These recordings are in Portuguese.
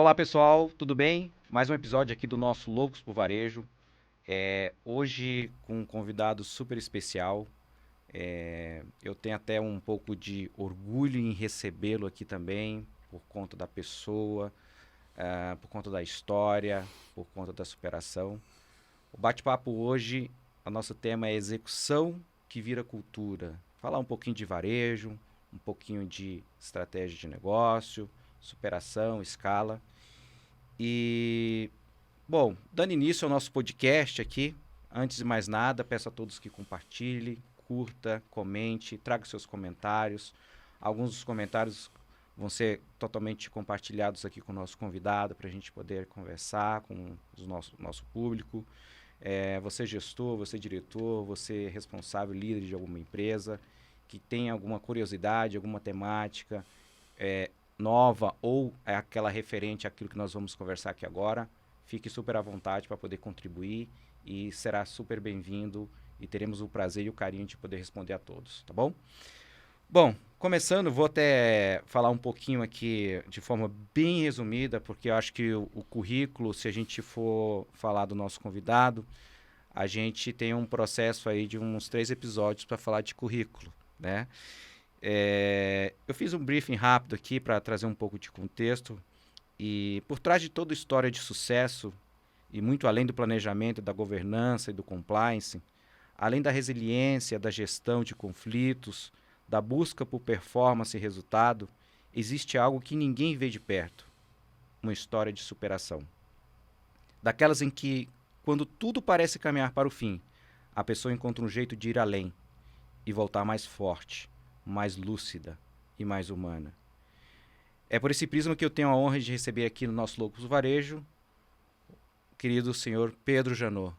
Olá pessoal, tudo bem? Mais um episódio aqui do nosso Loucos por Varejo. Hoje com um convidado super especial. Eu tenho até um pouco de orgulho em recebê-lo aqui também, por conta da pessoa, por conta da história, por conta da superação. O bate-papo hoje, o nosso tema é execução que vira cultura. Falar um pouquinho de varejo, um pouquinho de estratégia de negócio, superação, escala. E, bom, dando início ao nosso podcast aqui, antes de mais nada, peço a todos que compartilhem, curta, comente, traga seus comentários. Alguns dos comentários vão ser totalmente compartilhados aqui com o nosso convidado para a gente poder conversar com o nosso público. Você gestor, você diretor, você responsável, líder de alguma empresa, que tem alguma curiosidade, alguma temática, nova ou é aquela referente àquilo que nós vamos conversar aqui agora, fique super à vontade para poder contribuir e será super bem-vindo e teremos o prazer e o carinho de poder responder a todos, tá bom? Bom, começando, vou até falar um pouquinho aqui de forma bem resumida, porque eu acho que o currículo, se a gente for falar do nosso convidado, a gente tem um processo aí de uns 3 episódios para falar de currículo, né? Eu fiz um briefing rápido aqui para trazer um pouco de contexto e por trás de toda história de sucesso e muito além do planejamento, da governança e do compliance, além da resiliência, da gestão de conflitos, da busca por performance e resultado, existe algo que ninguém vê de perto, uma história de superação. Daquelas em que, quando tudo parece caminhar para o fim, a pessoa encontra um jeito de ir além e voltar mais forte, mais lúcida e mais humana. É por esse prisma que eu tenho a honra de receber aqui no nosso Loucos do Varejo o querido senhor Pedro Janot.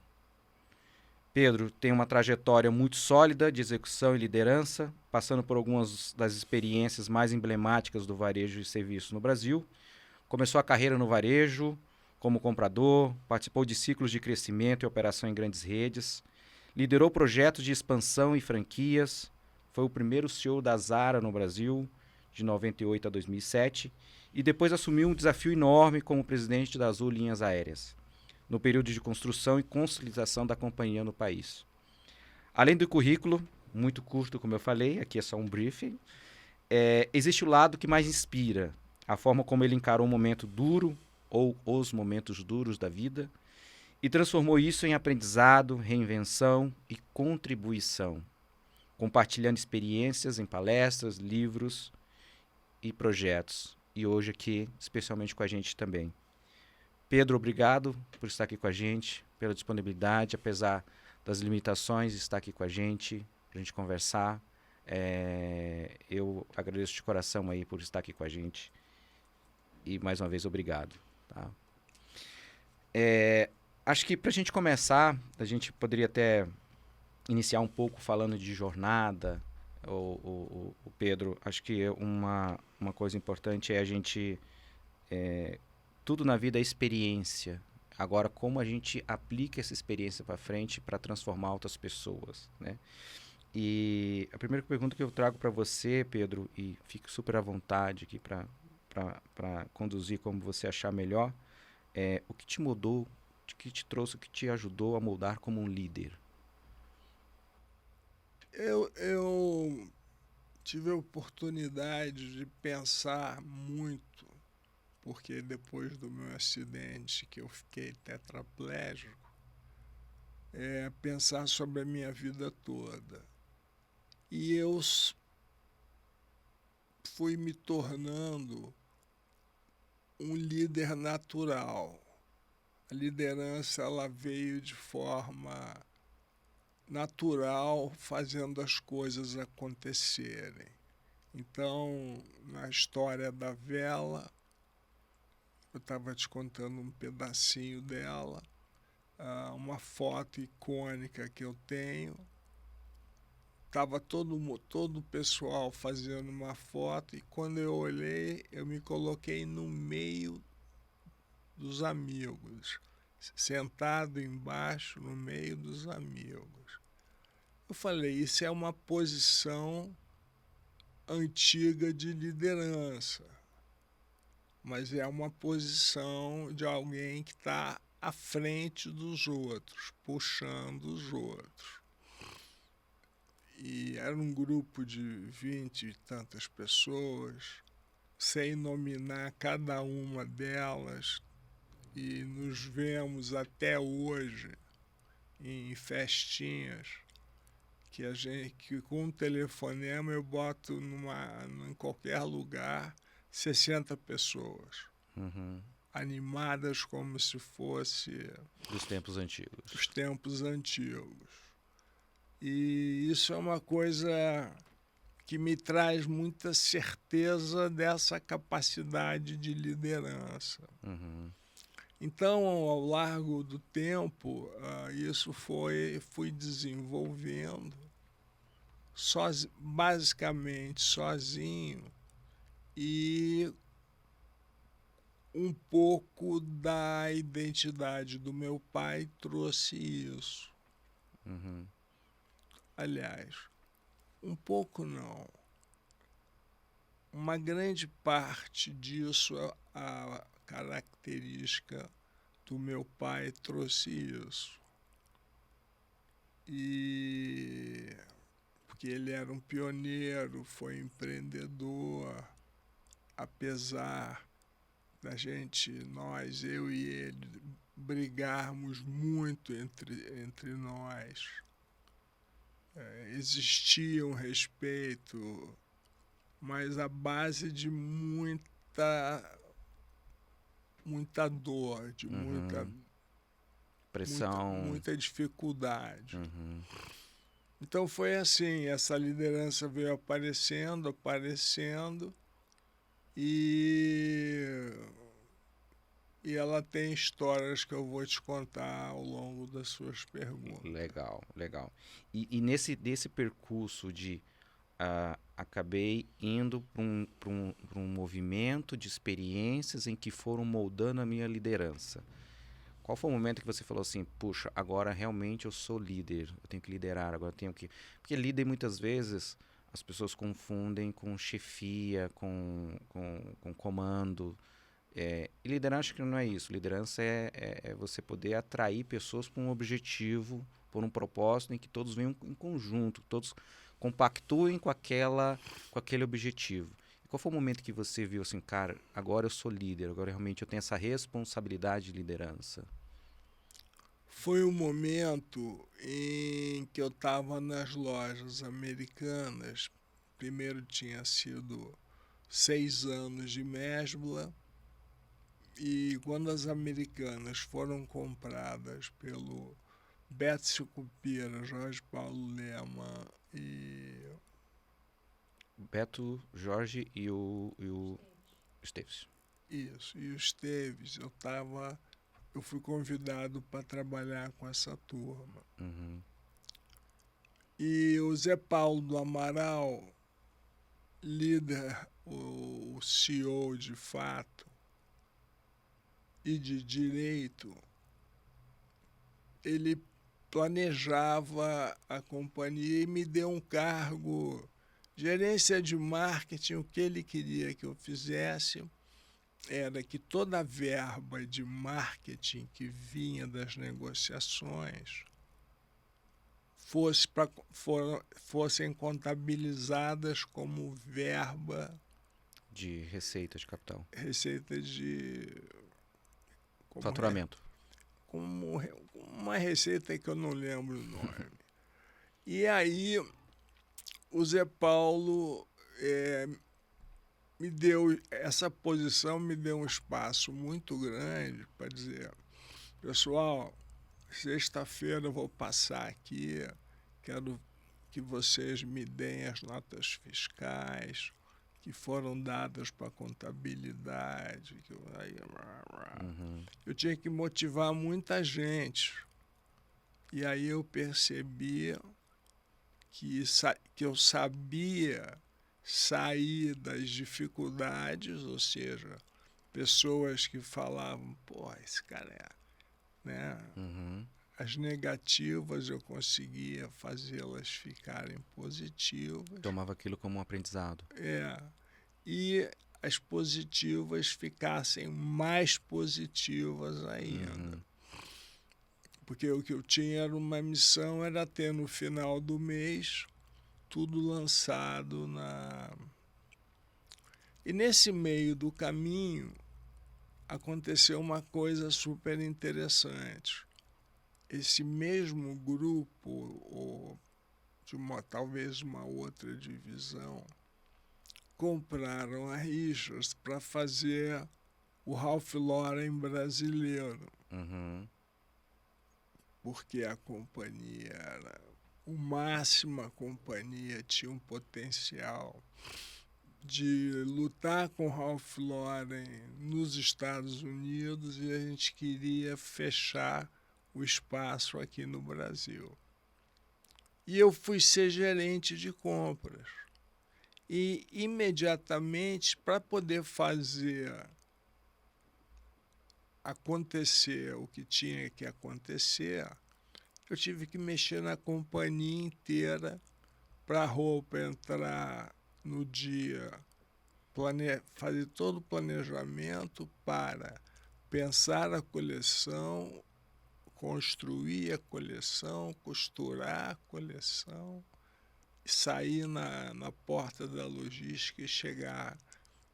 Pedro tem uma trajetória muito sólida de execução e liderança, passando por algumas das experiências mais emblemáticas do varejo e serviço no Brasil. Começou a carreira no varejo como comprador, participou de ciclos de crescimento e operação em grandes redes, liderou projetos de expansão e franquias, foi o primeiro CEO da Zara no Brasil, de 98 a 2007, e depois assumiu um desafio enorme como presidente da Azul Linhas Aéreas, no período de construção e consolidação da companhia no país. Além do currículo, muito curto, como eu falei, aqui é só um briefing, existe o lado que mais inspira, a forma como ele encarou um momento duro ou os momentos duros da vida e transformou isso em aprendizado, reinvenção e contribuição, compartilhando experiências em palestras, livros e projetos. E hoje aqui, especialmente com a gente também. Pedro, obrigado por estar aqui com a gente, pela disponibilidade, apesar das limitações, estar aqui com a gente conversar. Eu agradeço de coração aí por estar aqui com a gente. E mais uma vez, obrigado. Tá? Acho que para a gente começar, a gente poderia até iniciar um pouco falando de jornada. O Pedro, acho que uma coisa importante é a gente tudo na vida é experiência. Agora, como a gente aplica essa experiência para frente para transformar outras pessoas, né? E a primeira pergunta que eu trago para você, Pedro, e fique super à vontade aqui para conduzir como você achar melhor, o que te mudou, o que te trouxe, o que te ajudou a moldar como um líder? Eu tive a oportunidade de pensar muito, porque depois do meu acidente, que eu fiquei tetraplégico, pensar sobre a minha vida toda. E fui me tornando um líder natural. A liderança ela veio de forma natural, fazendo as coisas acontecerem. Então, na história da vela, eu estava te contando um pedacinho dela, uma foto icônica que eu tenho. Estava todo o pessoal fazendo uma foto e quando eu olhei, eu me coloquei no meio dos amigos, sentado embaixo no meio dos amigos. Eu falei, isso é uma posição antiga de liderança. mas é uma posição de alguém que está à frente dos outros, puxando os outros. E era um grupo de 20 e tantas pessoas, sem nominar cada uma delas, e nos vemos até hoje em festinhas que com um telefonema eu boto em qualquer lugar 60 pessoas, Uhum. animadas como se fosse Dos tempos antigos. os tempos antigos. E isso é uma coisa que me traz muita certeza dessa capacidade de liderança. Uhum. Então, ao largo do tempo, isso fui desenvolvendo basicamente sozinho, e um pouco da identidade do meu pai trouxe isso. Uhum. Aliás, um pouco não. Uma grande parte disso, a característica do meu pai trouxe isso. E porque ele era um pioneiro, foi empreendedor, apesar da gente, eu e ele, brigarmos muito entre nós. Existia um respeito, mas a base de muita dor, de Uhum. Pressão. muita dificuldade. Uhum. Então foi assim, essa liderança veio aparecendo, e ela tem histórias que eu vou te contar ao longo das suas perguntas. Legal, legal. E nesse percurso de acabei indo para um movimento de experiências em que foram moldando a minha liderança. Qual foi o momento que você falou assim, puxa, agora realmente eu sou líder, eu tenho que liderar, agora eu tenho que... Porque líder muitas vezes as pessoas confundem com chefia, com comando. E liderança que não é isso. Liderança é você poder atrair pessoas para um objetivo, por um propósito em que todos venham em conjunto, todos compactuem com aquele objetivo. E qual foi o momento que você viu assim, cara, agora eu sou líder, agora realmente eu tenho essa responsabilidade de liderança? Foi um momento em que eu estava nas lojas americanas. Primeiro tinha sido 6 anos de Mesbla, e quando as americanas foram compradas pelo Beto Sucupira, Jorge Paulo Lema e Beto, Jorge e o Esteves. isso, e o Esteves, eu fui convidado para trabalhar com essa turma. Uhum. E o Zé Paulo do Amaral, líder, o CEO de fato e de direito, ele planejava a companhia e me deu um cargo, gerência de marketing. O que ele queria que eu fizesse era que toda a verba de marketing que vinha das negociações fossem contabilizadas como verba, De receita de capital. receita de... Faturamento. Como uma receita que eu não lembro o nome. E aí o Zé Paulo me deu essa posição, me deu um espaço muito grande para dizer, pessoal, sexta-feira eu vou passar aqui, quero que vocês me deem as notas fiscais que foram dadas para a contabilidade. Uhum. Eu tinha que motivar muita gente. E aí eu percebi que eu sabia sair das dificuldades, ou seja, pessoas que falavam, pô, esse cara né? Uhum. As negativas eu conseguia fazê-las ficarem positivas. Tomava aquilo como um aprendizado. E as positivas ficassem mais positivas ainda. Porque o que eu tinha era uma missão, era ter no final do mês tudo lançado na... E nesse meio do caminho aconteceu uma coisa super interessante. Esse mesmo grupo, ou de talvez uma outra divisão, compraram a Richards para fazer o Ralph Lauren brasileiro. Porque a companhia era o máximo, a companhia tinha um potencial de lutar com Ralph Lauren nos Estados Unidos e a gente queria fechar o espaço aqui no Brasil. E eu fui ser gerente de compras. E imediatamente, para poder fazer acontecer o que tinha que acontecer, eu tive que mexer na companhia inteira para a roupa entrar no dia, fazer todo o planejamento para pensar a coleção, construir a coleção, costurar a coleção, sair na porta da logística e chegar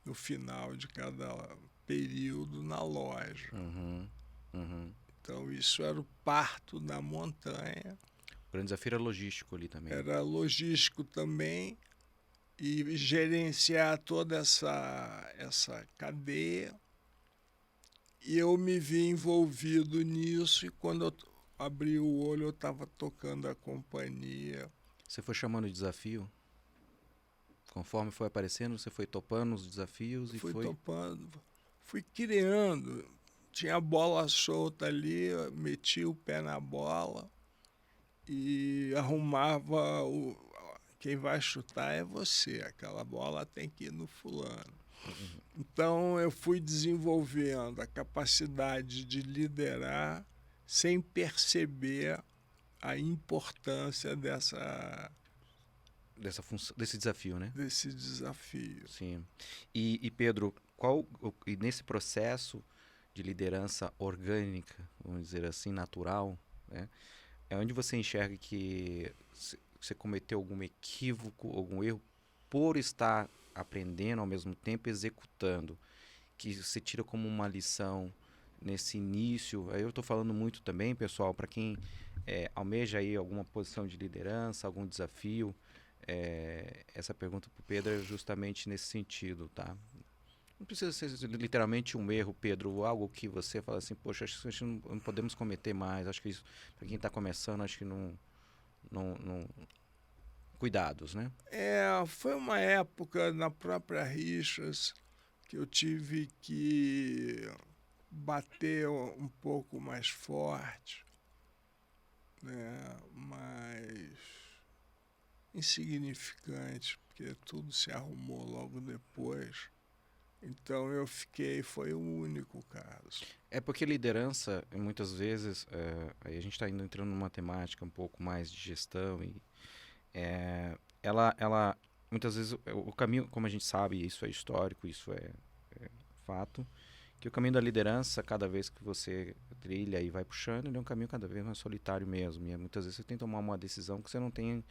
no final de cada período na loja. Então, isso era o parto da montanha. O grande desafio era logístico ali também. Era logístico também, e gerenciar toda essa cadeia. E eu me vi envolvido nisso, e quando eu abri o olho, eu estava tocando a companhia. Você foi chamando de desafio? Conforme foi aparecendo, você foi topando os desafios e foi... Fui topando, fui criando. Tinha a bola solta ali, eu metia o pé na bola e arrumava quem vai chutar é você, aquela bola tem que ir no fulano. Então eu fui desenvolvendo a capacidade de liderar sem perceber a importância desse desafio, né? Desse desafio. Sim. E Pedro, e nesse processo de liderança orgânica, vamos dizer assim, natural, né? É onde você enxerga que você cometeu algum equívoco, algum erro por estar aprendendo ao mesmo tempo executando, que você tira como uma lição nesse início. Aí eu estou falando muito também, pessoal, para quem almeja aí alguma posição de liderança, algum desafio. Essa pergunta para o Pedro é justamente nesse sentido, tá? Não precisa ser literalmente um erro, Pedro, algo que você fala assim, poxa, acho que a gente não podemos cometer mais. Acho que isso, para quem está começando, acho que não... Cuidados, né? Foi uma época na própria Richards que eu tive que bater um pouco mais forte, né? Mas insignificante, porque tudo se arrumou logo depois. Então eu foi o único caso. É porque liderança, muitas vezes, aí a gente está entrando numa temática um pouco mais de gestão e ela muitas vezes o caminho, como a gente sabe, isso é histórico, isso é fato, que o caminho da liderança, cada vez que você trilha e vai puxando, ele é um caminho cada vez mais solitário mesmo. E muitas vezes você tem que tomar uma decisão que você não tem,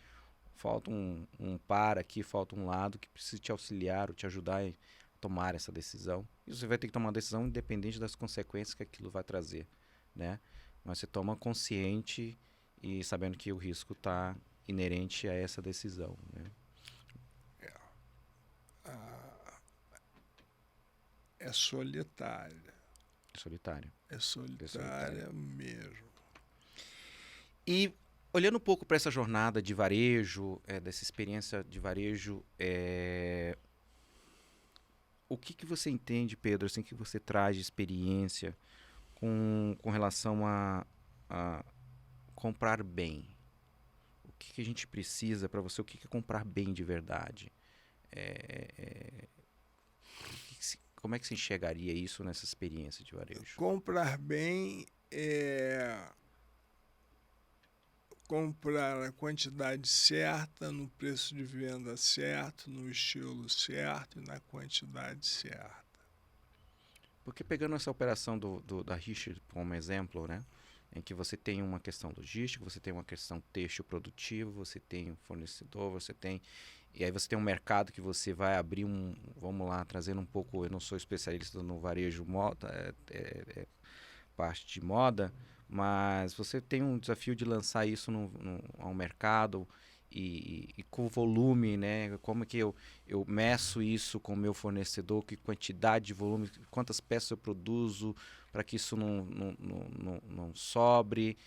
falta um par aqui, falta um lado que precisa te auxiliar ou te ajudar a tomar essa decisão. E você vai ter que tomar uma decisão independente das consequências que aquilo vai trazer, né? Mas você toma consciente e sabendo que o risco está inerente a essa decisão, né? É solitária. Solitária. É solitária mesmo. E olhando um pouco para essa jornada de varejo, dessa experiência de varejo, o que você entende, Pedro, assim, que você traz de experiência com relação a comprar bem? O que a gente precisa para você? O que é comprar bem de verdade? Como é que você enxergaria isso nessa experiência de varejo? Comprar bem comprar a quantidade certa, no preço de venda certo, no estilo certo e na quantidade certa. Porque pegando essa operação da Richard como exemplo, né? Em que você tem uma questão logística, você tem uma questão têxtil produtivo, você tem um fornecedor, você tem... E aí você tem um mercado que você vai abrir vamos lá, trazendo um pouco... Eu não sou especialista no varejo moda, parte de moda, mas você tem um desafio de lançar isso ao mercado e com volume, né? Como que eu meço isso com o meu fornecedor, que quantidade de volume, quantas peças eu produzo para que isso não sobre.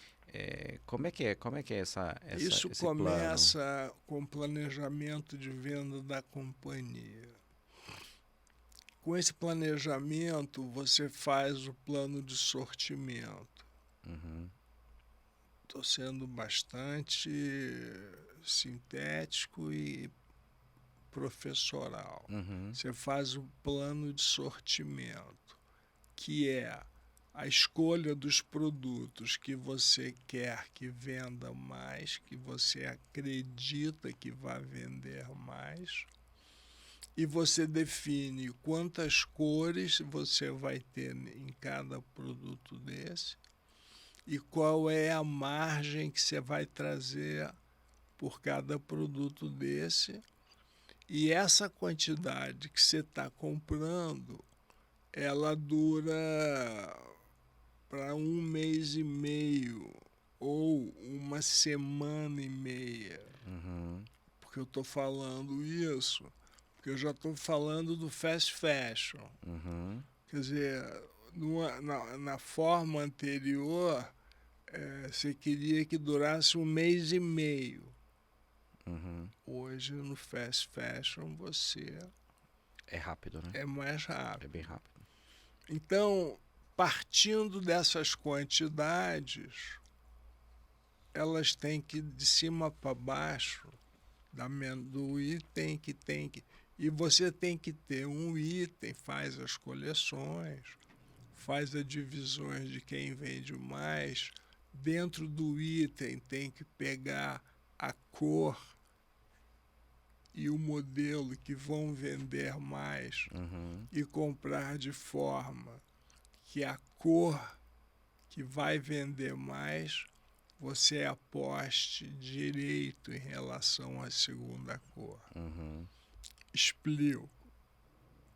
Como é que é Isso esse plano? começa com o planejamento de venda da companhia. Com esse planejamento, você faz o plano de sortimento. Uhum, Estou sendo bastante sintético e professoral. uhum, Você faz o plano de sortimento, que é a escolha dos produtos que você quer que venda mais, que você acredita que vai vender mais, e você define quantas cores você vai ter em cada produto desse e qual é a margem que você vai trazer por cada produto desse. E essa quantidade que você está comprando, ela dura para 1 mês e meio ou 1 semana e meia. uhum, Porque eu estou falando isso, porque eu já estou falando do fast fashion. uhum, Quer dizer, na forma anterior, você queria que durasse 1 mês e meio. uhum. Hoje, no fast fashion, você É rápido, né? é mais É bem rápido. rápido. Então, partindo dessas quantidades, elas têm que, de cima para baixo, do item que tem que. E você tem que ter um item, faz as coleções, faz as divisões de quem vende mais. Dentro do item tem que pegar a cor e o modelo que vão vender mais Uhum, e comprar de forma que a cor que vai vender mais você aposte direito em relação à segunda cor. uhum, Explico.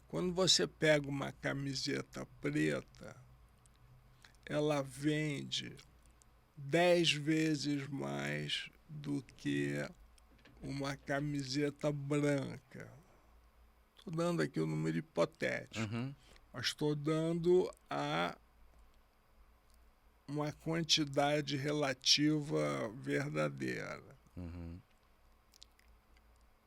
Quando você pega uma camiseta preta, ela vende 10 vezes mais do que uma camiseta branca. Estou dando aqui um número hipotético, uhum, mas estou dando uma quantidade relativa verdadeira. uhum.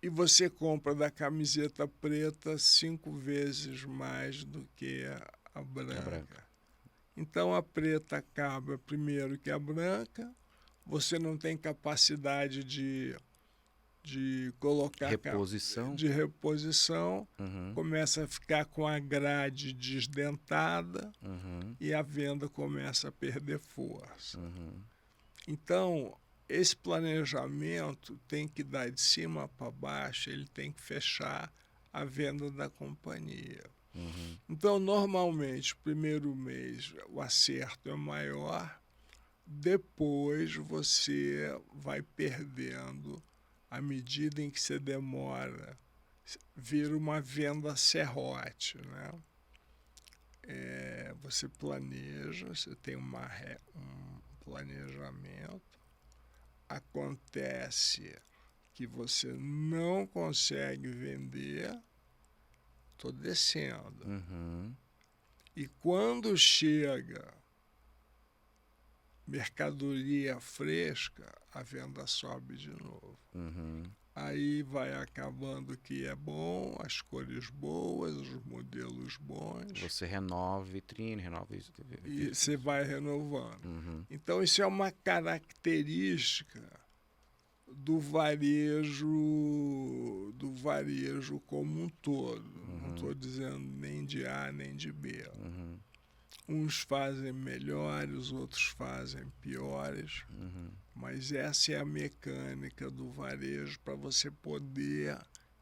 E você compra da camiseta preta 5 vezes mais do que a É branca. branca. Então a preta acaba primeiro que a branca, você não tem capacidade de colocar Reposição. de reposição, Uhum, começa a ficar com a grade desdentada uhum, e a venda começa a perder força. uhum, Então, esse planejamento tem que dar de cima para baixo, ele tem que fechar a venda da companhia. uhum, Então, normalmente, o primeiro mês o acerto é maior, depois você vai perdendo à medida em que você demora, vira uma venda serrote, né? Você planeja, você tem um planejamento, acontece que você não consegue vender, estou descendo. uhum, E quando chega mercadoria fresca, a venda sobe de novo. uhum. Aí vai acabando que é bom, as cores boas, os modelos bons, Você renova vitrine, renova isso. e você vai renovando. Uhum, Então, isso é uma característica do varejo como um todo. Não uhum, estou dizendo nem de A nem de B. uhum. Uns fazem melhores, outros fazem piores, mas essa é a mecânica do varejo para você poder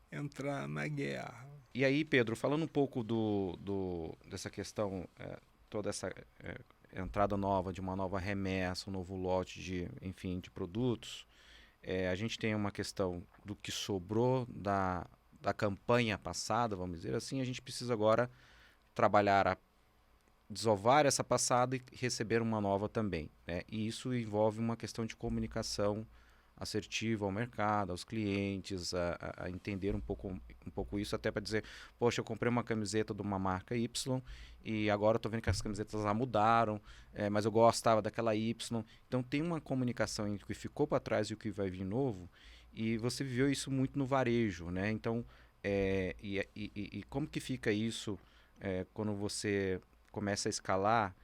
entrar na guerra. E aí, Pedro, falando um pouco dessa questão, toda essa entrada nova de uma nova remessa, um novo lote de, enfim, de produtos, a gente tem uma questão do que sobrou da campanha passada, vamos dizer assim, a gente precisa agora trabalhar desovar essa passada e receber uma nova também, né? E isso envolve uma questão de comunicação assertiva ao mercado, aos clientes, a entender um pouco isso, até para dizer, poxa, eu comprei uma camiseta de uma marca Y e agora estou vendo que as camisetas lá mudaram, mas eu gostava daquela Y. Então tem uma comunicação entre o que ficou para trás e o que vai vir novo, e você viveu isso muito no varejo, né? Então, e como que fica isso quando você começa a escalar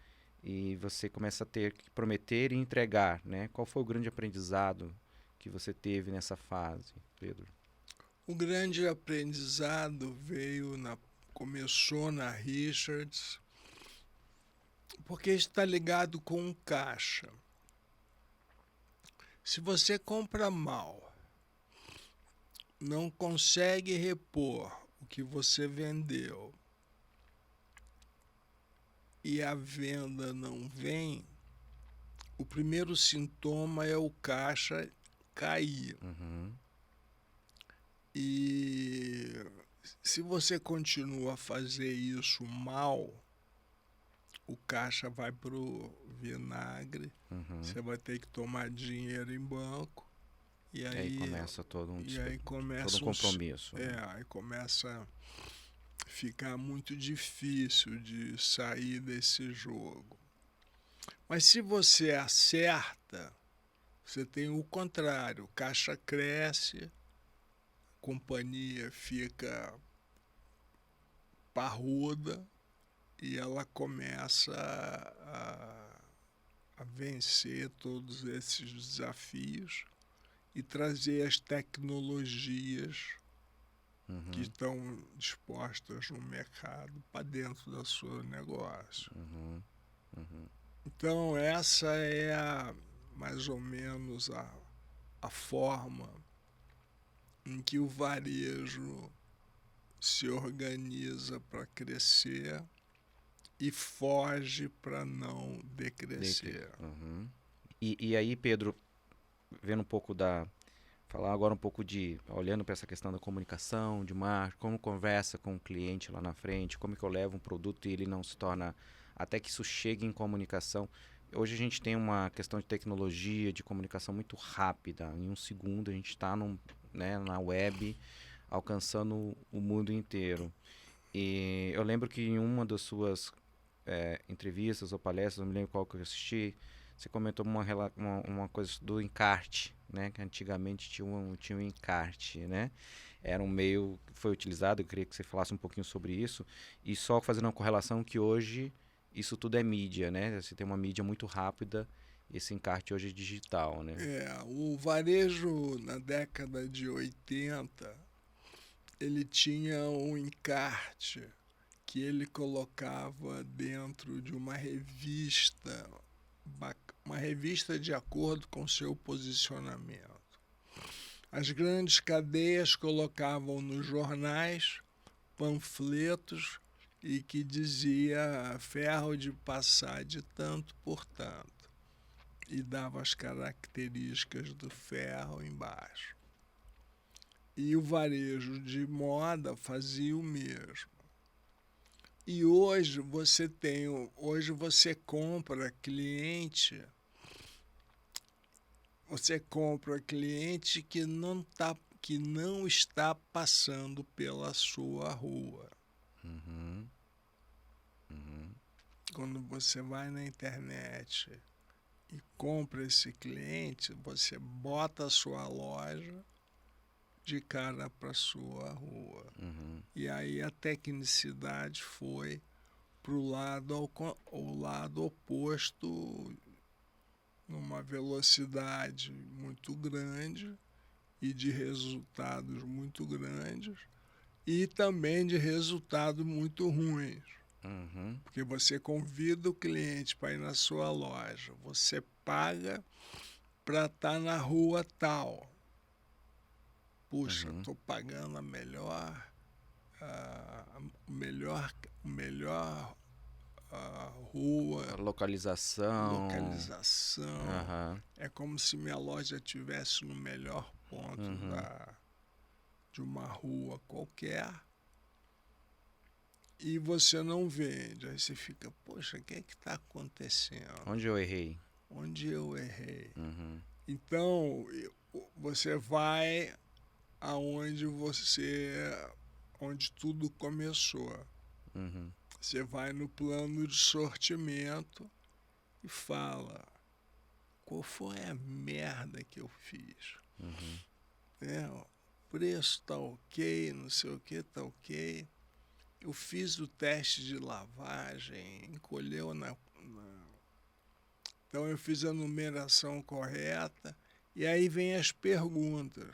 e você começa a ter que prometer e entregar, né? Qual foi o grande aprendizado que você teve nessa fase, Pedro? O grande aprendizado começou na Richards, porque está ligado com o caixa. Se você compra mal, não consegue repor o que você vendeu e a venda não vem, o primeiro sintoma é o caixa cair. E se você continua a fazer isso mal, o caixa vai pro vinagre, você vai ter que tomar dinheiro em banco, e aí começa todo um compromisso. Né? Aí começa a ficar muito difícil de sair desse jogo. Mas se você acerta, você tem o contrário, o caixa cresce, a companhia fica parruda e ela começa a vencer todos esses desafios e trazer as tecnologias que estão dispostas no mercado para dentro do seu negócio. Então essa é mais ou menos a forma em que o varejo se organiza para crescer e foge para não decrescer. E aí, Pedro, vendo um pouco falar agora um pouco olhando para essa questão da comunicação, de marketing, como conversa com o cliente lá na frente, como que eu levo um produto e ele não se torna, até que isso chegue em comunicação. Hoje a gente tem uma questão de tecnologia, de comunicação muito rápida. Em um segundo a gente está na web, alcançando o mundo inteiro. E eu lembro que em uma das suas entrevistas ou palestras, não me lembro qual que eu assisti, você comentou uma coisa do encarte, né? Que antigamente tinha um encarte, né? Era um meio que foi utilizado, eu queria que você falasse um pouquinho sobre isso. E só fazendo uma correlação que hoje isso tudo é mídia, né? Você tem uma mídia muito rápida, esse encarte hoje é digital, né? O varejo na década de 80, ele tinha um encarte que ele colocava dentro de uma revista de acordo com seu posicionamento. As grandes cadeias colocavam nos jornais panfletos e que dizia ferro de passar de tanto por tanto e dava as características do ferro embaixo. E o varejo de moda fazia o mesmo. E hoje você compra cliente que não está passando pela sua rua. Quando você vai na internet e compra esse cliente, você bota a sua loja de cara para a sua rua. E aí a tecnicidade foi para o lado oposto, numa velocidade muito grande e de resultados muito grandes e também de resultados muito ruins. Uhum. Porque você convida o cliente para ir na sua loja, você paga para estar na rua tal. Puxa, Uhum. estou pagando a melhor, a melhor A rua, localização. localização. Aham. É como se minha loja estivesse no melhor ponto Uhum. de uma rua qualquer. E você não vende. Aí você fica, poxa, o que é que está acontecendo? Onde eu errei? Onde eu errei? Uhum. Então, você vai aonde onde tudo começou. Uhum. Você vai no plano de sortimento e fala, qual foi a merda que eu fiz? Uhum. O preço tá ok, não sei o que tá ok. Eu fiz o teste de lavagem, encolheu Então eu fiz a numeração correta. E aí vem as perguntas.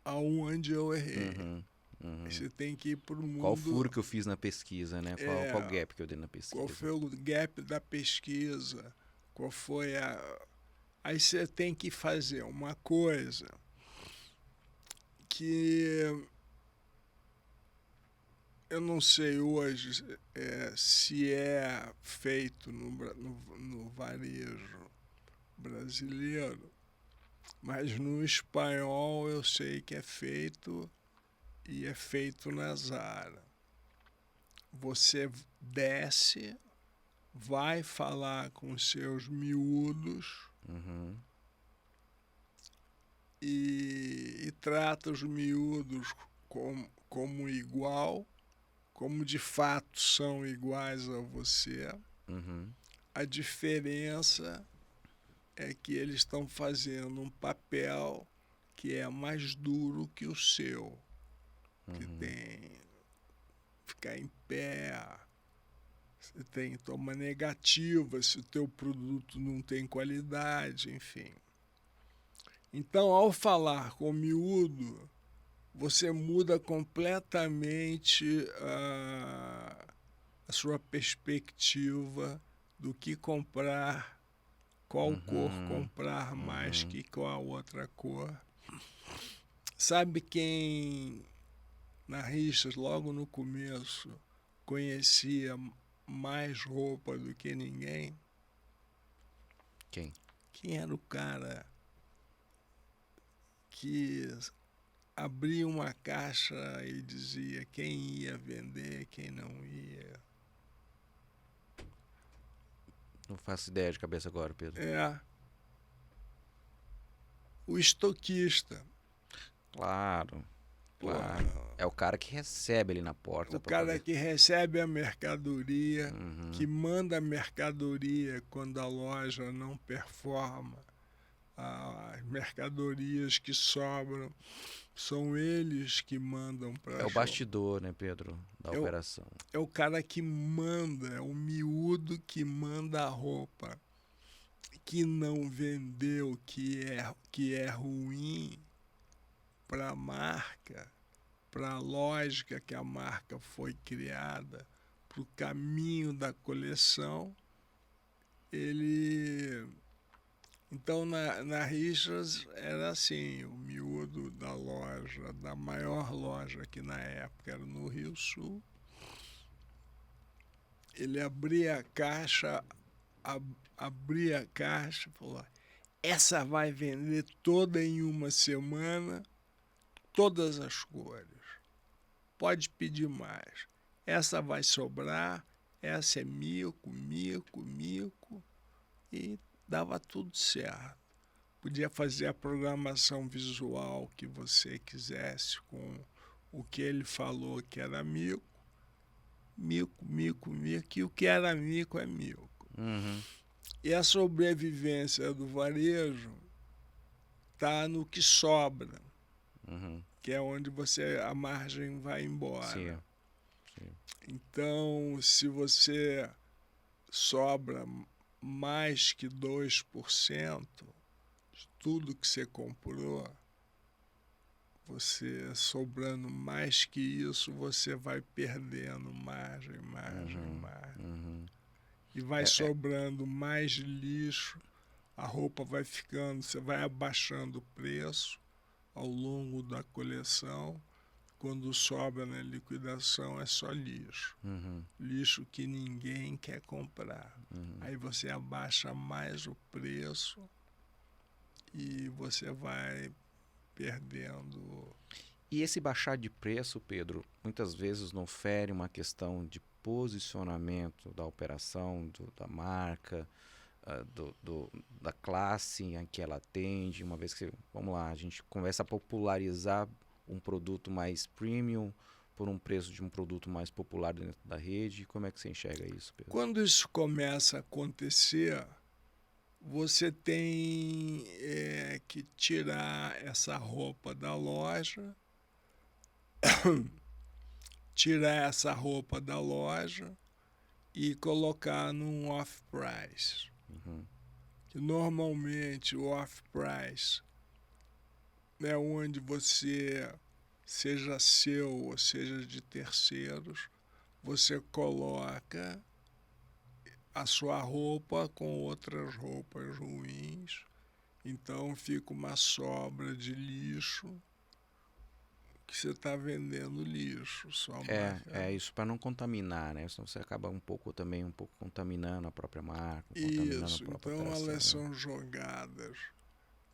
Aonde eu errei? Uhum. Aí Uhum. você tem que ir para o Qual mundo. furo que eu fiz na pesquisa, né? Qual É, gap que eu dei na qual pesquisa? foi o gap da pesquisa? Qual foi a. Aí você tem que fazer uma coisa que eu não sei hoje se é feito no varejo brasileiro, mas no espanhol eu sei que é feito e é feito na Zara. Você desce, vai falar com seus miúdos Uhum. e trata os miúdos como igual, como de fato são iguais a você. Uhum. A diferença é que eles estão fazendo um papel que é mais duro que o seu, que Uhum. tem ficar em pé, você tem toma negativa se o teu produto não tem qualidade, enfim. Então, ao falar com o miúdo, você muda completamente a sua perspectiva do que comprar, qual cor Uhum. comprar mais Uhum. que qual outra cor. Sabe quem na Richas, logo no começo, conhecia mais roupa do que ninguém? Quem? Quem era o cara que abria uma caixa e dizia quem ia vender, quem não ia? Não faço ideia de cabeça agora, Pedro. É o estoquista. Claro, Pô, claro. É o cara que recebe ali na porta o para cara poder. que recebe a mercadoria, que Uhum. manda a mercadoria quando a loja não performa, as mercadorias que sobram, são eles que mandam para É a o show. bastidor, né, Pedro, da É o, operação. é o cara que manda, é o miúdo que manda a roupa, que não vendeu, que é ruim para a marca, para a lógica que a marca foi criada, para o caminho da coleção. Ele. Então, na Richards era assim: o miúdo da loja, da maior loja que na época era no Rio Sul, ele abria a caixa e falou: essa vai vender toda em uma semana, todas as cores. Pode pedir mais. Essa vai sobrar, essa é mico, mico, mico, e dava tudo certo. Podia fazer a programação visual que você quisesse com o que ele falou que era mico, mico, mico, mico, e o que era mico é mico. Uhum. E a sobrevivência do varejo está no que sobra, Uhum. que é onde a margem vai embora. Sim, sim. Então, se você sobra mais que 2% de tudo que você comprou, Você sobrando mais que isso, você vai perdendo margem, margem. Uhum. E vai É, é, sobrando mais lixo, a roupa vai ficando, você vai abaixando o preço ao longo da coleção. Quando sobra na liquidação é só lixo. uhum, Lixo que ninguém quer comprar. uhum. Aí você abaixa mais o preço e você vai perdendo. E esse baixar de preço, Pedro, muitas vezes não fere uma questão de posicionamento da operação, da marca, da classe em que ela atende, uma vez que, vamos lá, a gente começa a popularizar um produto mais premium por um preço de um produto mais popular dentro da rede. Como é que você enxerga isso, Pedro? Quando isso começa a acontecer, você tem que tirar essa roupa da loja, tirar essa roupa da loja e colocar num off-price. Uhum, Que normalmente o off-price é onde você, seja seu ou seja de terceiros, você coloca a sua roupa com outras roupas ruins, então fica uma sobra de lixo que você está vendendo lixo, sua marca. é isso para não contaminar, né? Senão você acaba um pouco contaminando a própria marca, contaminando a Isso, própria então operação, elas né? são jogadas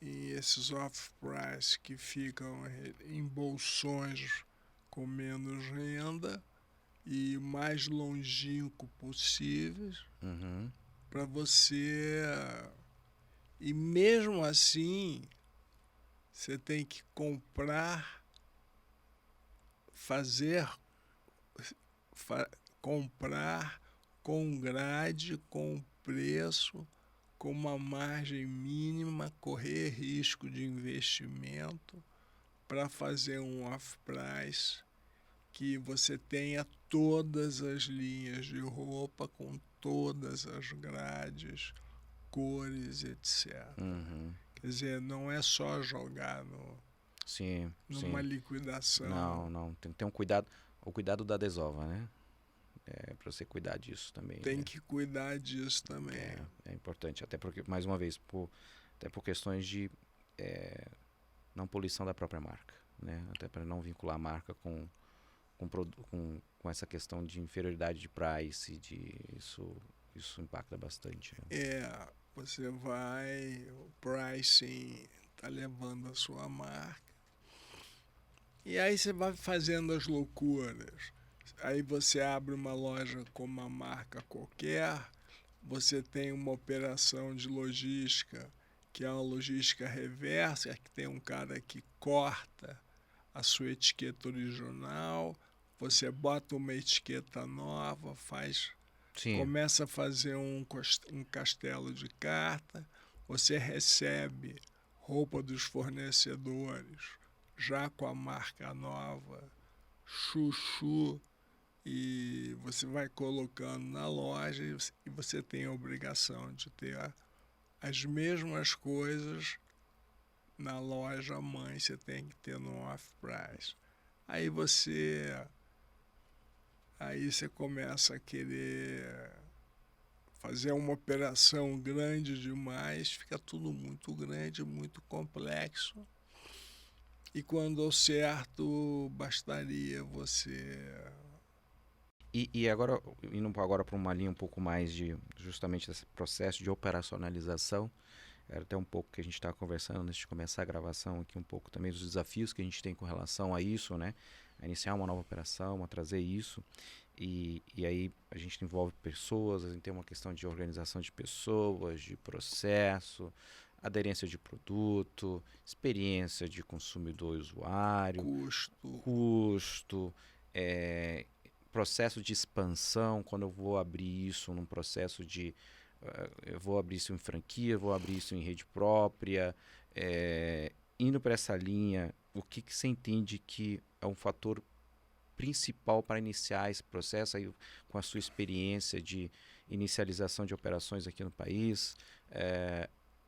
em esses off-price que ficam em bolsões com menos renda e mais longínquo possíveis Uhum, para você. E mesmo assim, você tem que comprar, fazer, fa, comprar com grade, com preço, com uma margem mínima, correr risco de investimento para fazer um off-price que você tenha todas as linhas de roupa com todas as grades, cores, etc. uhum. Quer dizer, não é só jogar no, Sim, numa sim. liquidação. Não, tem que ter um cuidado, o cuidado da desova, né? É para você cuidar disso também, Tem né? que cuidar disso também. É importante, até porque, mais uma vez, até por questões de não poluição da própria marca, né? Até para não vincular a marca com essa questão de inferioridade de price, isso impacta bastante, né? Você vai, o pricing tá levando a sua marca. E aí você vai fazendo as loucuras. Aí você abre uma loja com uma marca qualquer, você tem uma operação de logística, que é uma logística reversa, que tem um cara que corta a sua etiqueta original, você bota uma etiqueta nova, Sim, começa a fazer um castelo de carta, você recebe roupa dos fornecedores já com a marca nova, chuchu, e você vai colocando na loja e você tem a obrigação de ter as mesmas coisas na loja mãe, você tem que ter no off-price. Aí você começa a querer fazer uma operação grande demais, fica tudo muito grande, muito complexo. E quando ao certo, bastaria você. e agora, indo agora para uma linha um pouco mais de, justamente desse processo de operacionalização, era até um pouco que a gente estava conversando antes de começar a gravação aqui, um pouco também dos desafios que a gente tem com relação a isso, né? A iniciar uma nova operação, a trazer isso. E aí a gente envolve pessoas, a gente tem uma questão de organização de pessoas, de processo, aderência de produto, experiência de consumidor e usuário, Custo. custo, é, processo de expansão, quando eu vou abrir isso num processo de eu vou abrir isso em franquia, vou abrir isso em rede própria, indo para essa linha, o que você entende que é um fator principal para iniciar esse processo aí, com a sua experiência de inicialização de operações aqui no país?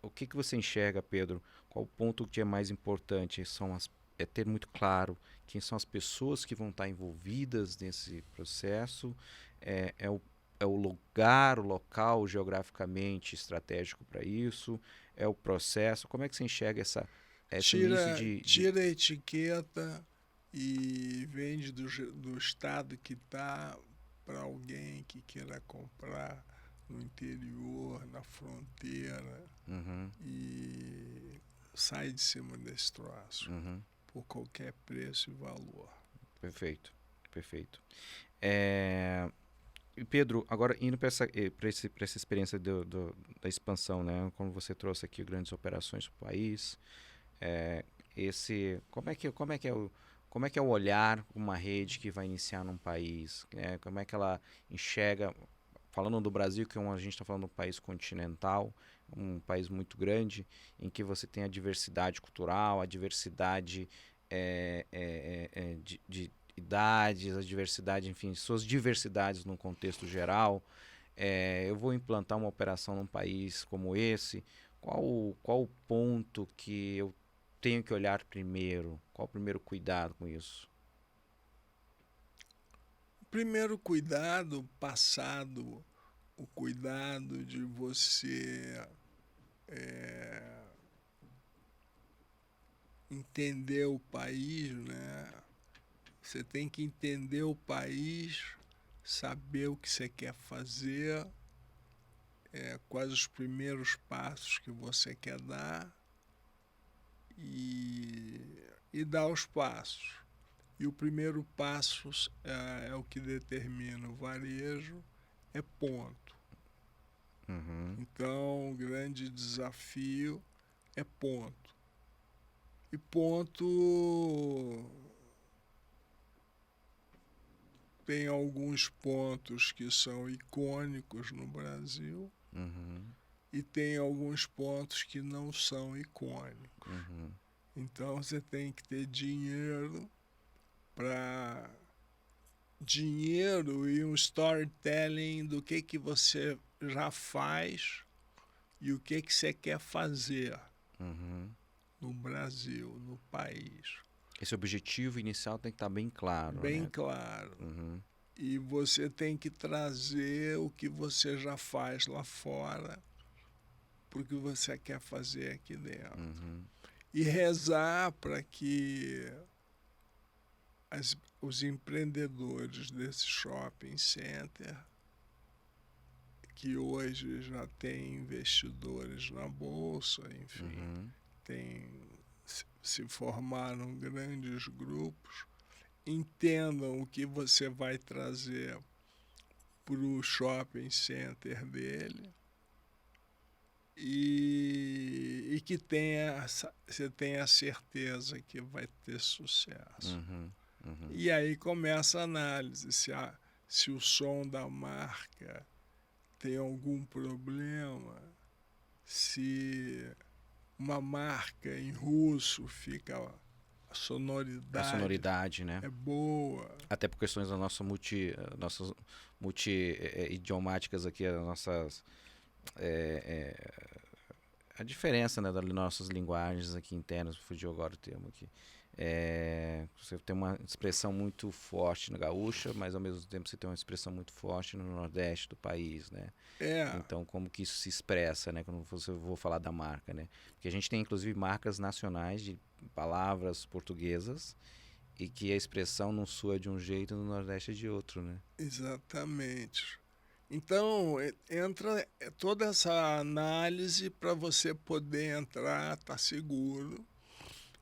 O que você enxerga, Pedro? Qual o ponto que é mais importante? São é ter muito claro quem são as pessoas que vão estar envolvidas nesse processo, é o lugar, o local geograficamente estratégico para isso, é o processo. Como é que você enxerga esse início Tira a etiqueta e vende do estado que está para alguém que queira comprar no interior, na fronteira, Uhum, e sai de cima desse troço uhum, por qualquer preço e valor. perfeito, perfeito. É, e Pedro, agora indo para essa experiência da expansão, né? Como você trouxe aqui grandes operações para o país, é, como é que é o olhar de uma rede que vai iniciar num país, né? Como é que ela enxerga, falando do Brasil, que a gente está falando de um país continental, um país muito grande, em que você tem a diversidade cultural, a diversidade de idades, a diversidade, enfim, suas diversidades num contexto geral. Eu vou implantar uma operação num país como esse, qual o ponto que eu tenho que olhar primeiro? Qual o primeiro cuidado com isso? Primeiro cuidado, passado o cuidado de você entender o país, né? Você tem que entender o país, saber o que você quer fazer, quais os primeiros passos que você quer dar e dar os passos. E o primeiro passo é o que determina o varejo, é ponto. Uhum, Então, o grande desafio é ponto. E ponto tem alguns pontos que são icônicos no Brasil uhum, e tem alguns pontos que não são icônicos. uhum, Então você tem que ter para dinheiro e um storytelling do que você já faz e o que você quer fazer uhum. no Brasil, no país. Esse objetivo inicial tem que estar bem claro, Bem né? claro. Uhum, E você tem que trazer o que você já faz lá fora para o que você quer fazer aqui dentro. uhum, E rezar para que os empreendedores desse shopping center, que hoje já tem investidores na bolsa, enfim, uhum, tem, se formaram grandes grupos, entendam o que você vai trazer para o shopping center dele e que você tenha certeza que vai ter sucesso. uhum, uhum, E aí começa a análise se o som da marca tem algum problema, se uma marca em russo fica a a sonoridade sonoridade, né? é boa. Até por questões da nossas multi idiomáticas aqui, as nossas a diferença, né, das nossas linguagens aqui internas, fugiu agora o termo aqui. Você tem uma expressão muito forte na gaúcha, mas ao mesmo tempo você tem uma expressão muito forte no nordeste do país, né? É, Então, como que isso se expressa, né? Quando você vou falar da marca, né? Porque a gente tem inclusive marcas nacionais de palavras portuguesas e que a expressão no sul é de um jeito e no nordeste é de outro, né? exatamente. Então, entra toda essa análise para você poder entrar, tá seguro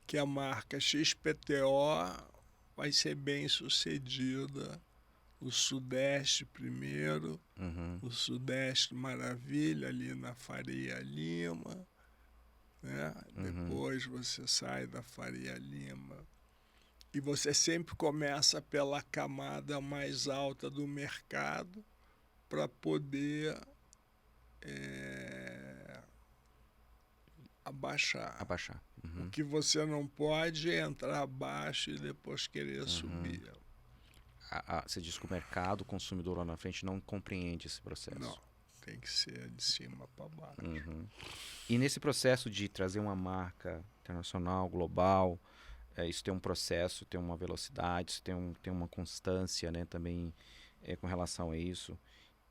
que a marca XPTO vai ser bem sucedida. O Sudeste primeiro, Uhum, o Sudeste Maravilha, ali na Faria Lima, né? uhum, Depois você sai da Faria Lima e você sempre começa pela camada mais alta do mercado para poder abaixar. abaixar. O Uhum, que você não pode é entrar abaixo e depois querer uhum. subir. Você diz que o mercado, o consumidor lá na frente não compreende esse Não, processo. tem que ser de cima para baixo. Uhum. E nesse processo de trazer uma marca internacional, global, isso tem um processo, tem uma velocidade, isso tem uma constância, né, também com relação a isso.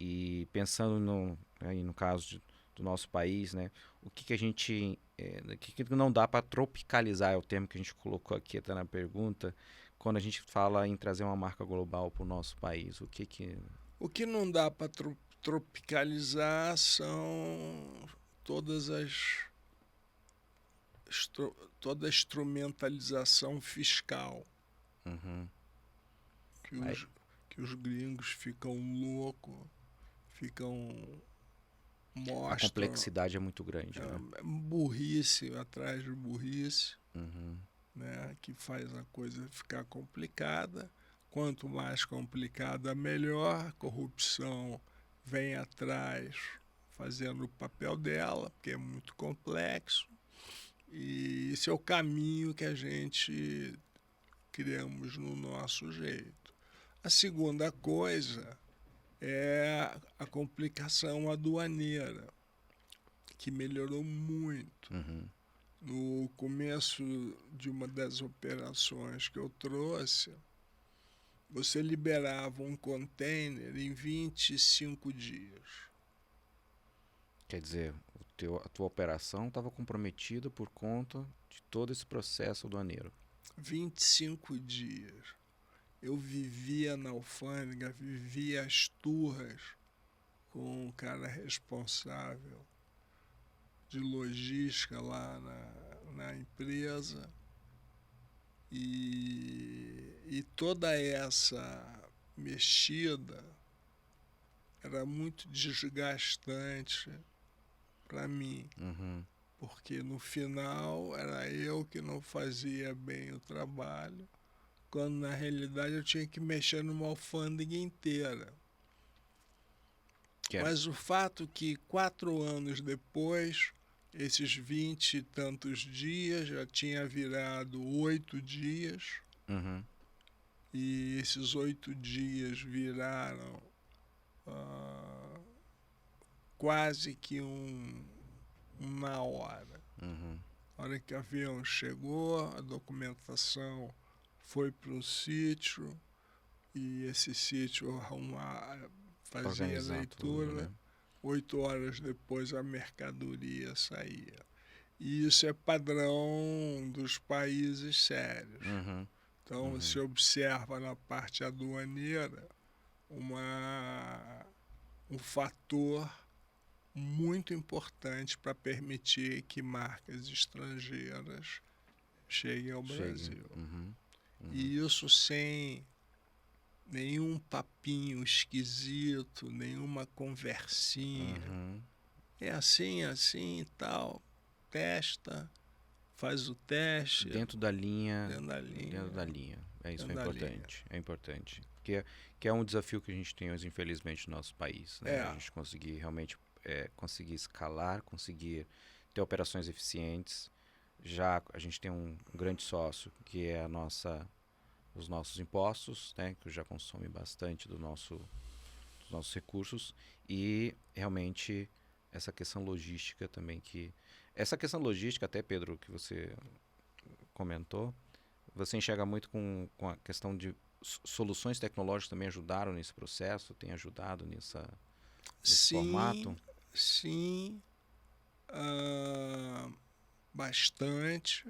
E pensando aí no caso do nosso país, né, o que a gente, o que não dá para tropicalizar, é o termo que a gente colocou aqui até na pergunta, quando a gente fala em trazer uma marca global para o nosso país, O que não dá para tropicalizar são todas as toda a instrumentalização fiscal Uhum. que Aí, que os gringos ficam loucos, ficam a mostram complexidade é muito grande, né? burrice atrás de burrice, Uhum. né, que faz a coisa ficar complicada. Quanto mais complicada, melhor. A corrupção vem atrás fazendo o papel dela, porque é muito complexo. E esse é o caminho que a gente criamos no nosso jeito. A segunda coisa é a complicação aduaneira, que melhorou muito. Uhum. No começo de uma das operações que eu trouxe, você liberava um container em 25 dias. Quer dizer, a tua operação estava comprometida por conta de todo esse processo aduaneiro. 25 dias. Eu vivia na alfândega, vivia as turras com o cara responsável de logística lá na empresa. E toda essa mexida era muito desgastante para mim, Uhum. porque no final era eu que não fazia bem o trabalho, quando na realidade eu tinha que mexer numa alfândega inteira. Que é, Mas o fato que 4 anos depois, esses 20 e tantos dias já tinha virado 8 dias, uhum. e esses 8 dias viraram ah, quase que uma hora. Uhum. A hora que o avião chegou, a documentação foi para um sítio, e esse sítio fazia a Organizar tudo, leitura. né? 8 horas depois a mercadoria saía. E isso é padrão dos países sérios. Uhum. Então Uhum. você observa na parte aduaneira um fator muito importante para permitir que marcas estrangeiras cheguem ao Chegue. Brasil. Uhum. Uhum. E isso sem nenhum papinho esquisito, nenhuma conversinha. Uhum. É assim e tal. Testa, faz o teste Dentro da linha, dentro da dentro da linha. linha. Isso Dentro é da linha. importante. É importante. Que é um desafio que a gente tem hoje, infelizmente, no nosso país, né? A É, gente conseguir realmente conseguir escalar, conseguir ter operações eficientes. Já a gente tem um grande sócio que é os nossos impostos, né? Que já consome bastante dos nossos recursos. E realmente essa questão logística também essa questão logística até, Pedro, que você comentou, você enxerga muito com a questão de soluções tecnológicas também ajudaram nesse processo, tem ajudado nesse formato? sim, sim, bastante.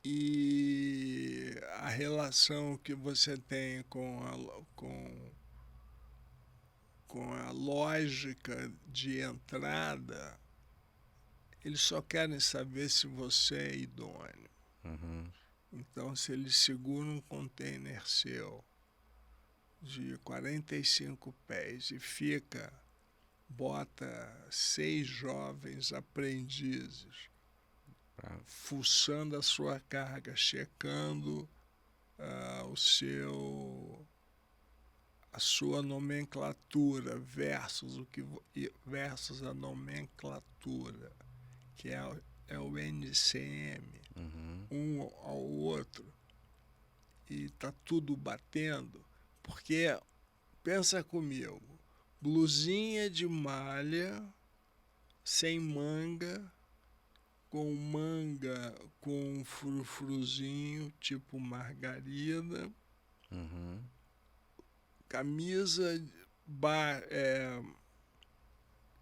E a relação que você tem com a lógica de entrada, eles só querem saber se você é idôneo. Uhum. Então, se eles seguram um container seu de 45 pés e bota 6 jovens aprendizes Pra, fuçando a sua carga, checando a sua nomenclatura versus a nomenclatura, que é o NCM, uhum. um ao outro, e tá tudo batendo, porque pensa comigo, blusinha de malha sem manga, com manga com um frufruzinho, tipo margarida, Uhum. camisa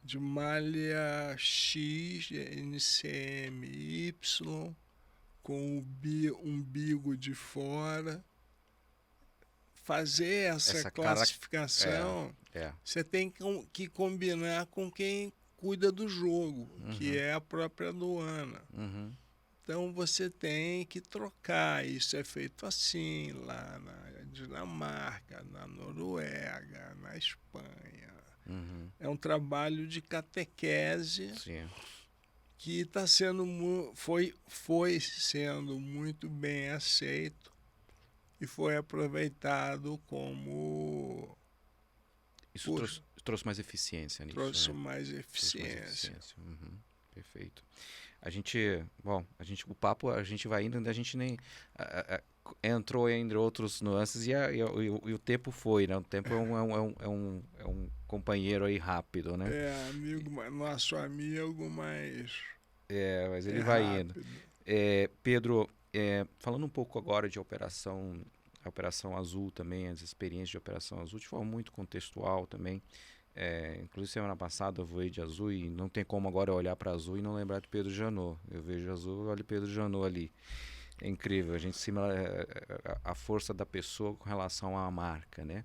de malha X, NCMY, com o umbigo de fora. Fazer essa classificação, É. você tem que combinar com quem cuida do jogo, que é a própria aduana. Uhum. Então você tem que trocar. Isso é feito assim lá na Dinamarca, na Noruega, na Espanha. Uhum. É um trabalho de catequese Sim. que foi sendo muito bem aceito e foi aproveitado como Isso trouxe mais eficiência nisso, trouxe né? mais Trouxe mais eficiência. eficiência. Uhum. Perfeito. O papo, a gente vai indo, a gente nem entrou entre outros nuances e o tempo foi, né? O tempo é um companheiro aí rápido, né? Nosso amigo, mas Mas ele é vai indo. rápido. Pedro, falando um pouco agora de a Operação Azul também, as experiências de Operação Azul, de forma muito contextual também. Inclusive semana passada eu voei de azul e não tem como agora eu olhar para azul e não lembrar de Pedro Janot. Eu vejo azul, olho Pedro Janot ali. É incrível, a gente a força da pessoa com relação à marca, né?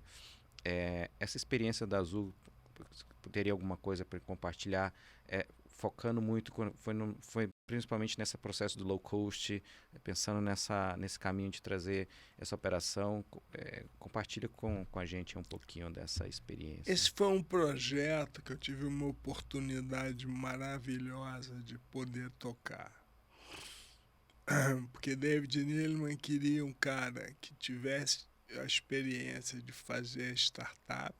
Essa experiência da Azul, teria alguma coisa para compartilhar? Focando muito, foi principalmente nesse processo do low cost, pensando nesse caminho de trazer essa operação. Compartilha com a gente um pouquinho dessa experiência. Esse foi um projeto que eu tive uma oportunidade maravilhosa de poder tocar. Porque David Neeleman queria um cara que tivesse a experiência de fazer startup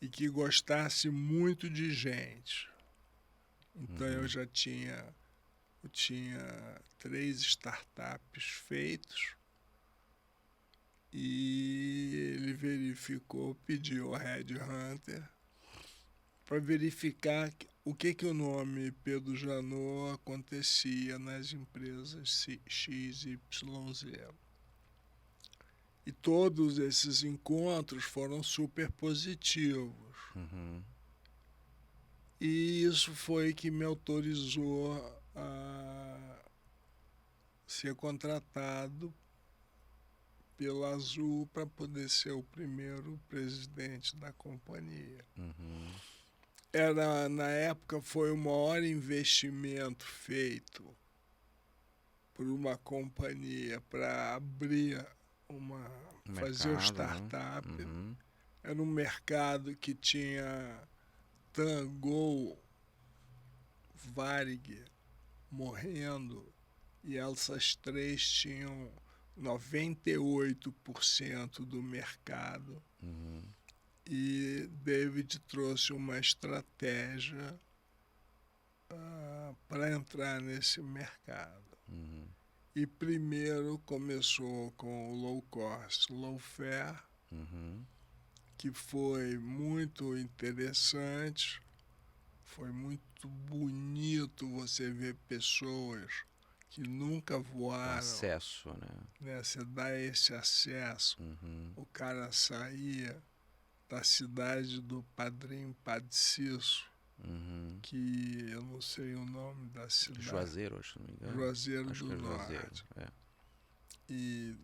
e que gostasse muito de gente. Então eu tinha 3 startups feitos e ele pediu ao Headhunter para verificar o que o nome Pedro Janot acontecia nas empresas XYZ. E todos esses encontros foram super positivos. Uhum. E isso foi que me autorizou a ser contratado pela Azul para poder ser o primeiro presidente da companhia. Uhum. Na época, foi o maior investimento feito por uma companhia para abrir fazer o startup. Né? Uhum. Era um mercado que tinha Tango, Varig morrendo, e essas 3 tinham 98% do mercado. Uhum. E David trouxe uma estratégia para entrar nesse mercado. Uhum. E primeiro começou com o low cost, low fare, Uhum. que foi muito interessante. Foi muito bonito você ver pessoas que nunca voaram. Acesso, né? Você dá esse acesso. Uhum. O cara saía da cidade do Padrinho Padre Cício, Uhum. que eu não sei o nome da cidade. Juazeiro, acho, se não me engano. Juazeiro acho do que é Norte. Juazeiro. E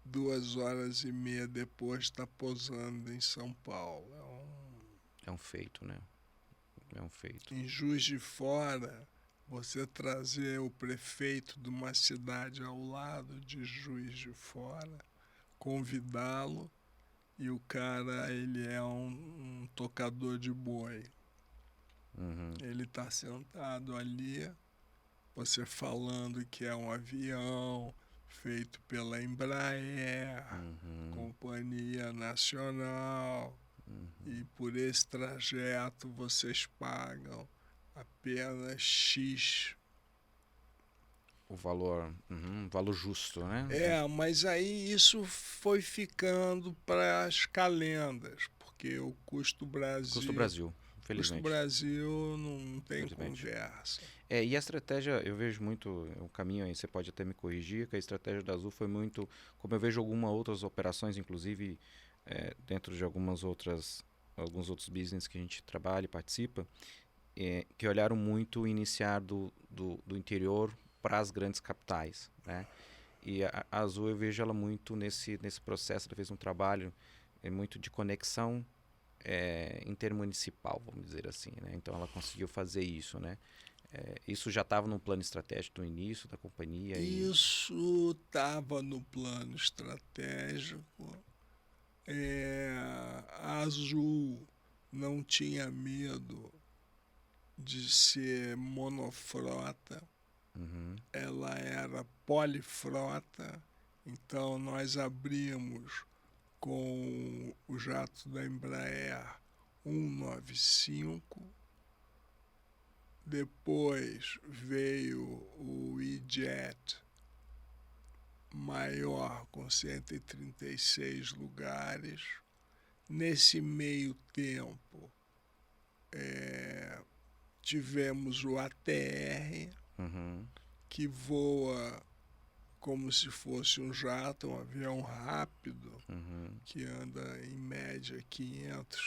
2 horas e meia depois está posando em São Paulo. É um feito, né? É um feito. Em Juiz de Fora, você trazer o prefeito de uma cidade ao lado de Juiz de Fora, convidá-lo, e o cara, ele é um tocador de boi. Uhum. Ele está sentado ali, você falando que é um avião feito pela Embraer, Companhia Nacional, e por esse trajeto vocês pagam apenas X. O valor, valor justo, né? Mas aí isso foi ficando para as calendas, porque o Custo Brasil, Custo Brasil. Custo felizmente. Brasil não tem Felizmente. conversa. E a estratégia, eu vejo muito, o caminho aí, você pode até me corrigir, que a estratégia da Azul foi muito, como eu vejo algumas outras operações, inclusive dentro de alguns outros business que a gente trabalha e participa, que olharam muito iniciar do interior para as grandes capitais, né? E a Azul eu vejo ela muito nesse processo, ela fez um trabalho muito de conexão intermunicipal, vamos dizer assim, né? Então ela conseguiu fazer isso, né? Isso já estava no plano estratégico do início da companhia e... Isso estava no plano estratégico. A Azul não tinha medo de ser monofrota, Uhum, ela era polifrota, então nós abrimos com o jato da Embraer 195, depois veio o E-Jet maior com 136 lugares. Nesse meio tempo, tivemos o ATR, uhum, que voa como se fosse um jato, um avião rápido, uhum, que anda em média 500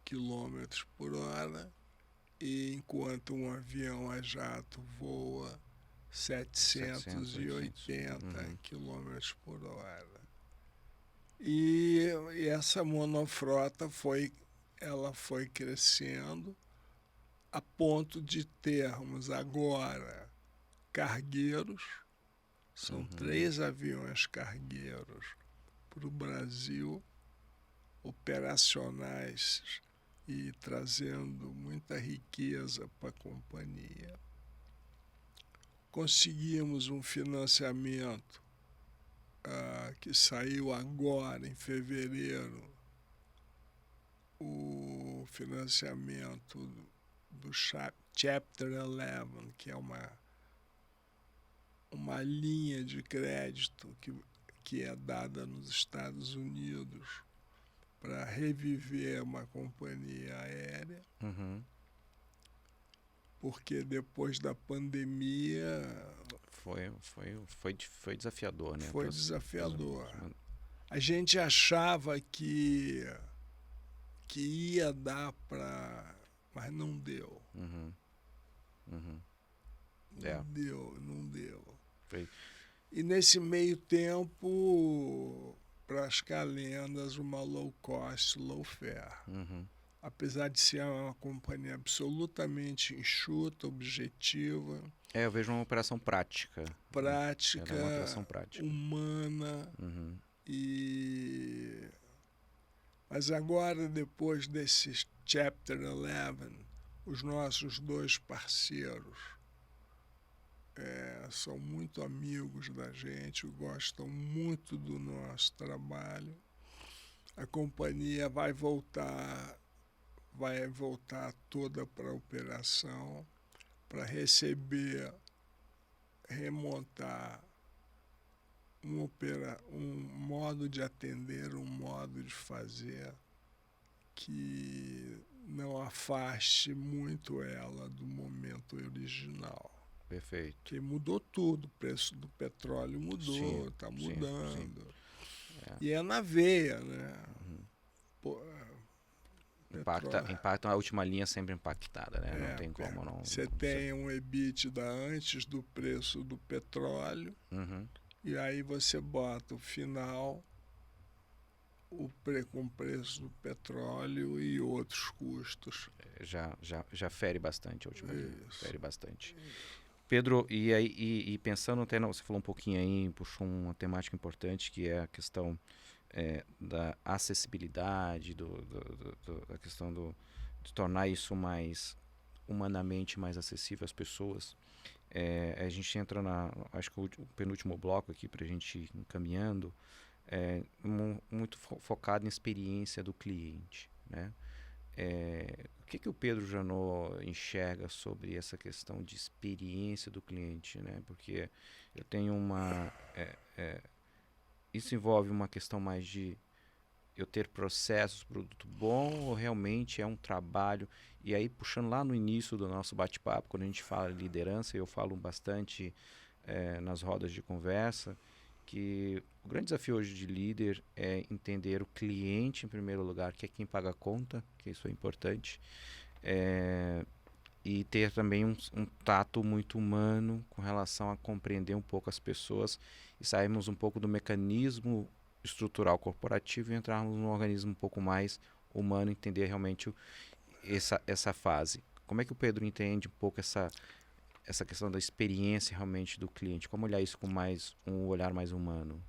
quilômetros por hora, e enquanto um avião a jato voa 700, 800. 780 Uhum, quilômetros por hora. E essa monofrota ela foi crescendo a ponto de termos agora cargueiros, são uhum. 3 aviões cargueiros para o Brasil, operacionais e trazendo muita riqueza para a companhia. Conseguimos um financiamento que saiu agora em fevereiro, o financiamento do Chapter 11, que é uma linha de crédito que é dada nos Estados Unidos para reviver uma companhia aérea, Uhum. porque depois da pandemia Foi desafiador, né? foi desafiador. A gente achava que ia dar para... mas não deu. Uhum, uhum. Não deu, não deu. Foi. E nesse meio tempo, para as calendas, uma low cost, low fare. Uhum. Apesar de ser uma companhia absolutamente enxuta, objetiva, Eu vejo uma operação prática. Ela é uma operação prática, prática. humana Uhum. e... Mas agora, depois desse Chapter 11, os nossos 2 parceiros são muito amigos da gente, gostam muito do nosso trabalho. A companhia vai voltar toda para a operação, para receber, remontar um modo de atender, um modo de fazer que não afaste muito ela do momento original. Perfeito. Que mudou tudo, o preço do petróleo mudou, está mudando. Sim. E é na veia, né? Uhum. Pô, Impacta a última linha sempre impactada, né? Não tem como não. Você tem um EBITDA antes do preço do petróleo, Uhum. e aí você bota o final com o preço do petróleo e outros custos. Já fere bastante a última linha. Isso. Fere bastante. Pedro, e aí pensando até, você falou um pouquinho aí, puxou uma temática importante que é a questão da acessibilidade, da questão de tornar isso mais humanamente mais acessível às pessoas. A gente entra acho que o penúltimo bloco aqui para a gente ir encaminhando, muito focado em experiência do cliente, né? O que o Pedro Janot enxerga sobre essa questão de experiência do cliente, né? Porque eu tenho isso envolve uma questão mais de... eu ter processos, produto bom, ou realmente é um trabalho? E aí, puxando lá no início do nosso bate-papo, quando a gente fala de liderança, eu falo bastante nas rodas de conversa, que o grande desafio hoje de líder é entender o cliente em primeiro lugar, que é quem paga a conta, que isso é importante, e ter também um tato muito humano com relação a compreender um pouco as pessoas e sairmos um pouco do mecanismo estrutural corporativo e entrarmos num organismo um pouco mais humano, entender realmente essa fase. Como é que o Pedro entende um pouco essa questão da experiência realmente do cliente? Como olhar isso com um olhar mais humano?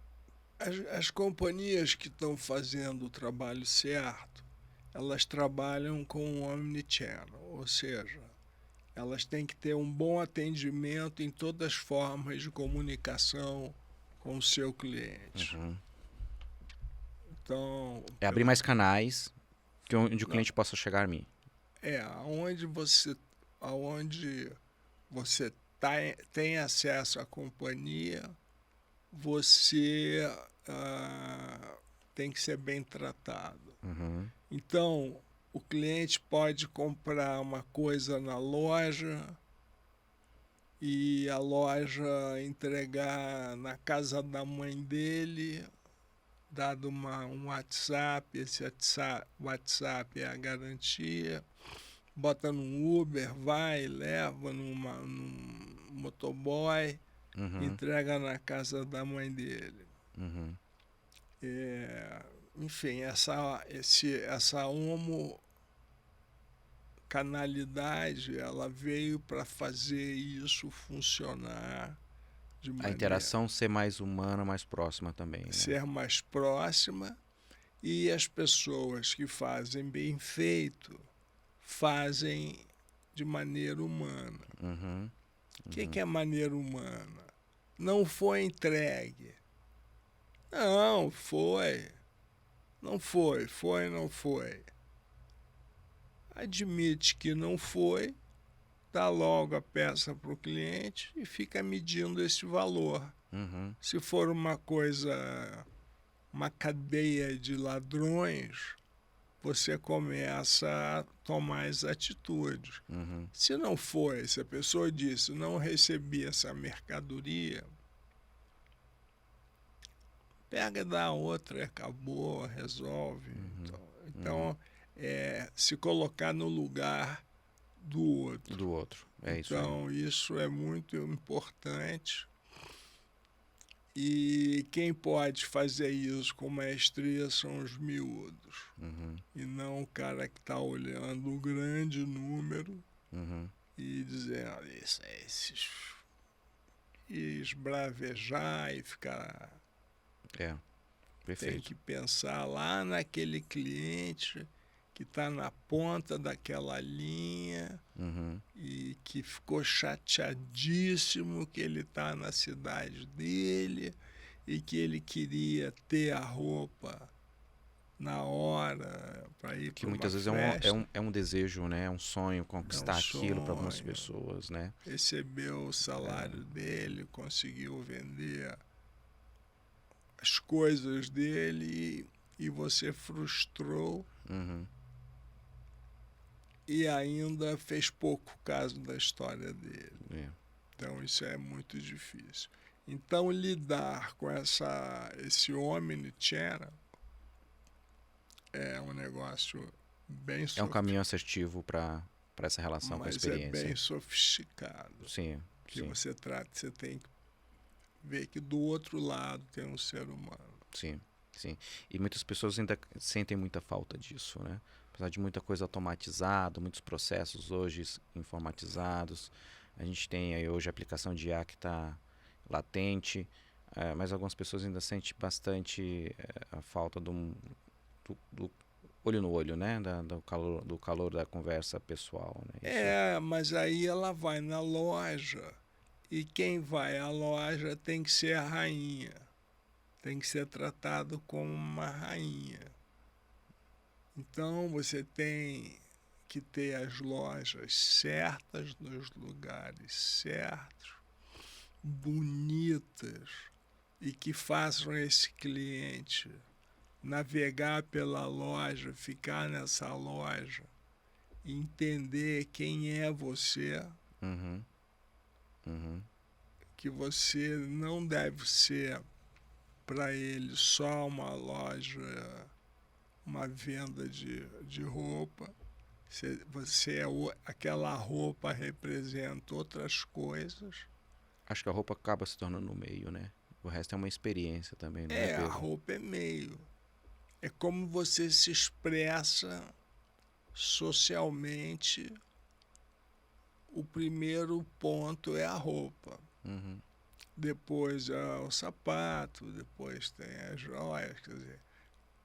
As companhias que estão fazendo o trabalho certo, elas trabalham com o omnichannel, ou seja, elas têm que ter um bom atendimento em todas as formas de comunicação com o seu cliente. Uhum. Então, É abrir mais canais onde o não, cliente possa chegar a mim. aonde você tem acesso à companhia, você tem que ser bem tratado. Uhum. Então, o cliente pode comprar uma coisa na loja e a loja entregar na casa da mãe dele, dado um WhatsApp, esse WhatsApp é a garantia, bota num Uber, vai, leva num motoboy, Uhum. entrega na casa da mãe dele. Uhum. Enfim, essa homocanalidade, ela veio para fazer isso funcionar de A maneira interação ser mais humana, mais próxima também, né? ser mais próxima, e as pessoas que fazem bem feito fazem de maneira humana. Uhum. O que é maneira humana? Não foi entregue. Não, foi. Não foi, não foi. Admite que não foi, dá logo a peça para o cliente e fica medindo esse valor. Uhum. Se for uma coisa, uma cadeia de ladrões, você começa a tomar as atitudes. Uhum. Se não foi, se a pessoa disse, não recebi essa mercadoria, pega e dá outra, e acabou, resolve. Então se colocar no lugar do outro. Do outro. É isso aí. Então, isso é muito importante. E quem pode fazer isso com maestria são os miúdos. Uhum. E não o cara que está olhando o grande número Uhum. e dizendo e esbravejar e ficar. É. Perfeito. Tem que pensar lá naquele cliente que está na ponta daquela linha Uhum. e que ficou chateadíssimo que ele está na cidade dele e que ele queria ter a roupa na hora para ir Que para uma muitas vezes festa. é um desejo, né? É um sonho conquistar aquilo para algumas Sonho. pessoas, né? Recebeu o salário dele, conseguiu vender as coisas dele e você frustrou Uhum. e ainda fez pouco caso da história dele. É. Então isso é muito difícil. Então lidar com esse omnichannel é um negócio bem É um caminho assertivo para essa relação com a mas é experiência. bem sofisticado. Sim, Que sim, você trata, você tem que ver que do outro lado tem um ser humano. sim, sim. E muitas pessoas ainda sentem muita falta disso, né? Apesar de muita coisa automatizada, muitos processos hoje informatizados, a gente tem aí hoje a aplicação de IA que está latente, mas algumas pessoas ainda sentem bastante a falta do olho no olho, né? Do calor da conversa pessoal, né? Mas aí ela vai na loja e quem vai à loja tem que ser a rainha. Tem que ser tratado como uma rainha. Então você tem que ter as lojas certas, nos lugares certos, bonitas, e que façam esse cliente navegar pela loja, ficar nessa loja, entender quem é você, Uhum. Uhum. que você não deve ser para ele só uma loja, uma venda de roupa. Você é aquela roupa representa outras coisas. Acho que a roupa acaba se tornando o meio, né? O resto é uma experiência também, não é, A Pedro? roupa é meio. É como você se expressa socialmente. O primeiro ponto é a roupa. Uhum. Depois é o sapato, depois tem as joias. Quer dizer,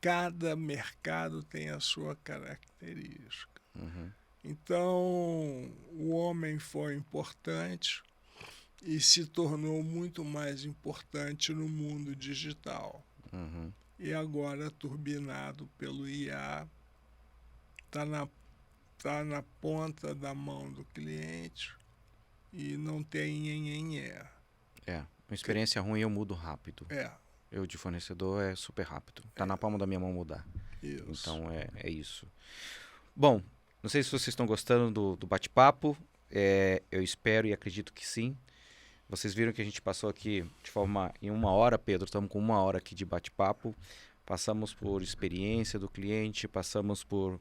cada mercado tem a sua característica. Uhum. Então, o homem foi importante e se tornou muito mais importante no mundo digital. Uhum. E agora, turbinado pelo IA, está na ponta da mão do cliente e não tem nhenhenhé. É, uma experiência ruim eu mudo rápido. É, Eu de fornecedor é super rápido. Tá na palma da minha mão mudar. isso. Então é isso. Bom, não sei se vocês estão gostando do bate-papo. Eu espero e acredito que sim. Vocês viram que a gente passou aqui em 1 hora, Pedro. Estamos com 1 hora aqui de bate-papo. Passamos por experiência do cliente, passamos por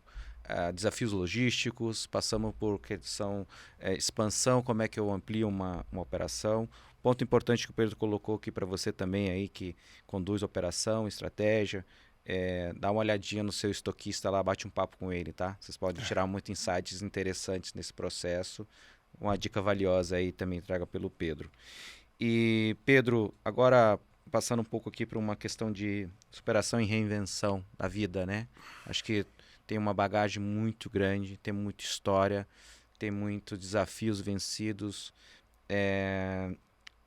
desafios logísticos, passamos por questão expansão, como é que eu amplio uma operação. Ponto importante que o Pedro colocou aqui para você também aí, que conduz operação, estratégia. Dá uma olhadinha no seu estoquista lá, bate um papo com ele, tá? Vocês podem tirar muitos insights interessantes nesse processo. Uma dica valiosa aí também traga pelo Pedro. E, Pedro, agora passando um pouco aqui para uma questão de superação e reinvenção da vida, né? Acho que tem uma bagagem muito grande, tem muita história, tem muitos desafios vencidos,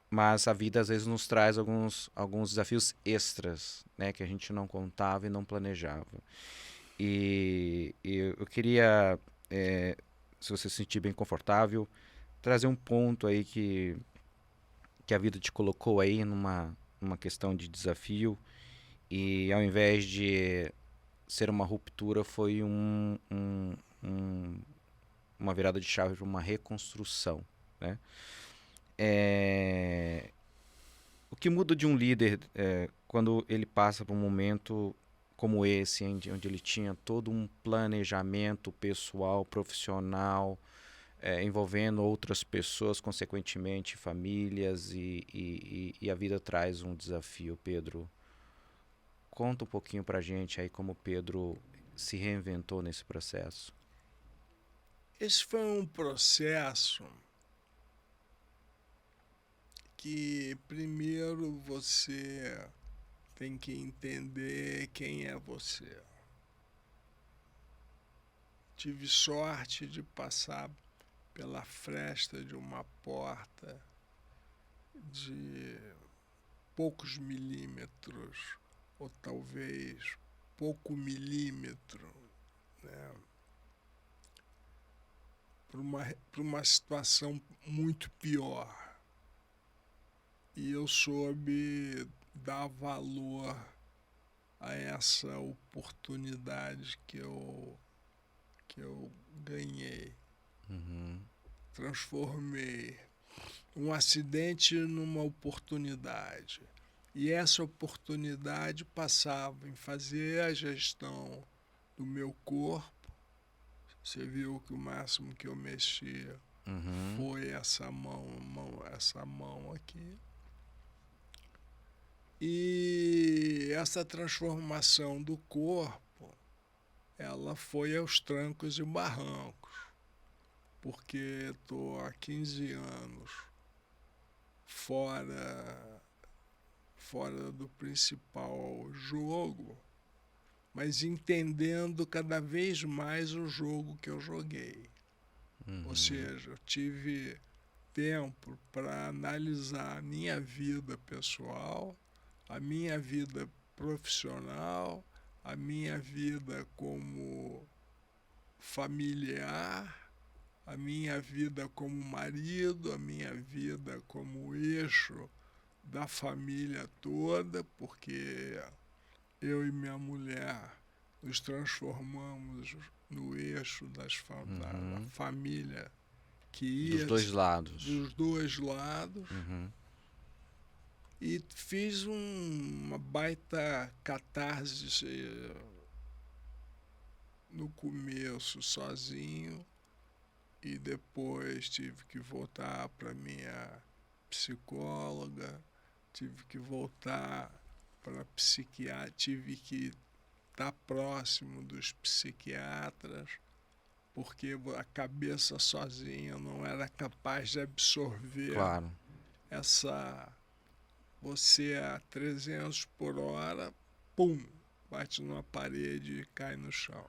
mas a vida às vezes nos traz alguns desafios extras, né? Que a gente não contava e não planejava. E eu queria, se você se sentir bem confortável, trazer um ponto aí que a vida te colocou aí numa questão de desafio e ao invés de ser uma ruptura foi uma virada de chave para uma reconstrução, né? O que muda de um líder quando ele passa por um momento como esse, onde ele tinha todo um planejamento pessoal, profissional, envolvendo outras pessoas, consequentemente famílias, e a vida traz um desafio, Pedro. Conta um pouquinho pra gente aí como o Pedro se reinventou nesse processo. Esse foi um processo que primeiro você tem que entender quem é você. Tive sorte de passar pela fresta de uma porta de poucos milímetros, ou talvez pouco milímetro, né, para uma situação muito pior. E eu soube dar valor a essa oportunidade que eu ganhei. Uhum. Transformei um acidente numa oportunidade. E essa oportunidade passava em fazer a gestão do meu corpo. Você viu que o máximo que eu mexia Uhum. foi essa mão aqui. E essa transformação do corpo, ela foi aos trancos e barrancos, porque estou há 15 anos fora do principal jogo, mas entendendo cada vez mais o jogo que eu joguei. Ou seja, eu tive tempo para analisar a minha vida pessoal, a minha vida profissional, a minha vida como familiar, a minha vida como marido, a minha vida como eixo da família toda, porque eu e minha mulher nos transformamos no eixo da família que ia Dos dois lados. dos dois lados. Uhum. E fiz uma baita catarse no começo sozinho, e depois tive que voltar para minha psicóloga, tive que voltar para psiquiatra, tive que estar próximo dos psiquiatras, porque a cabeça sozinha não era capaz de absorver Claro. essa... Você a 300 por hora, pum, bate numa parede e cai no chão.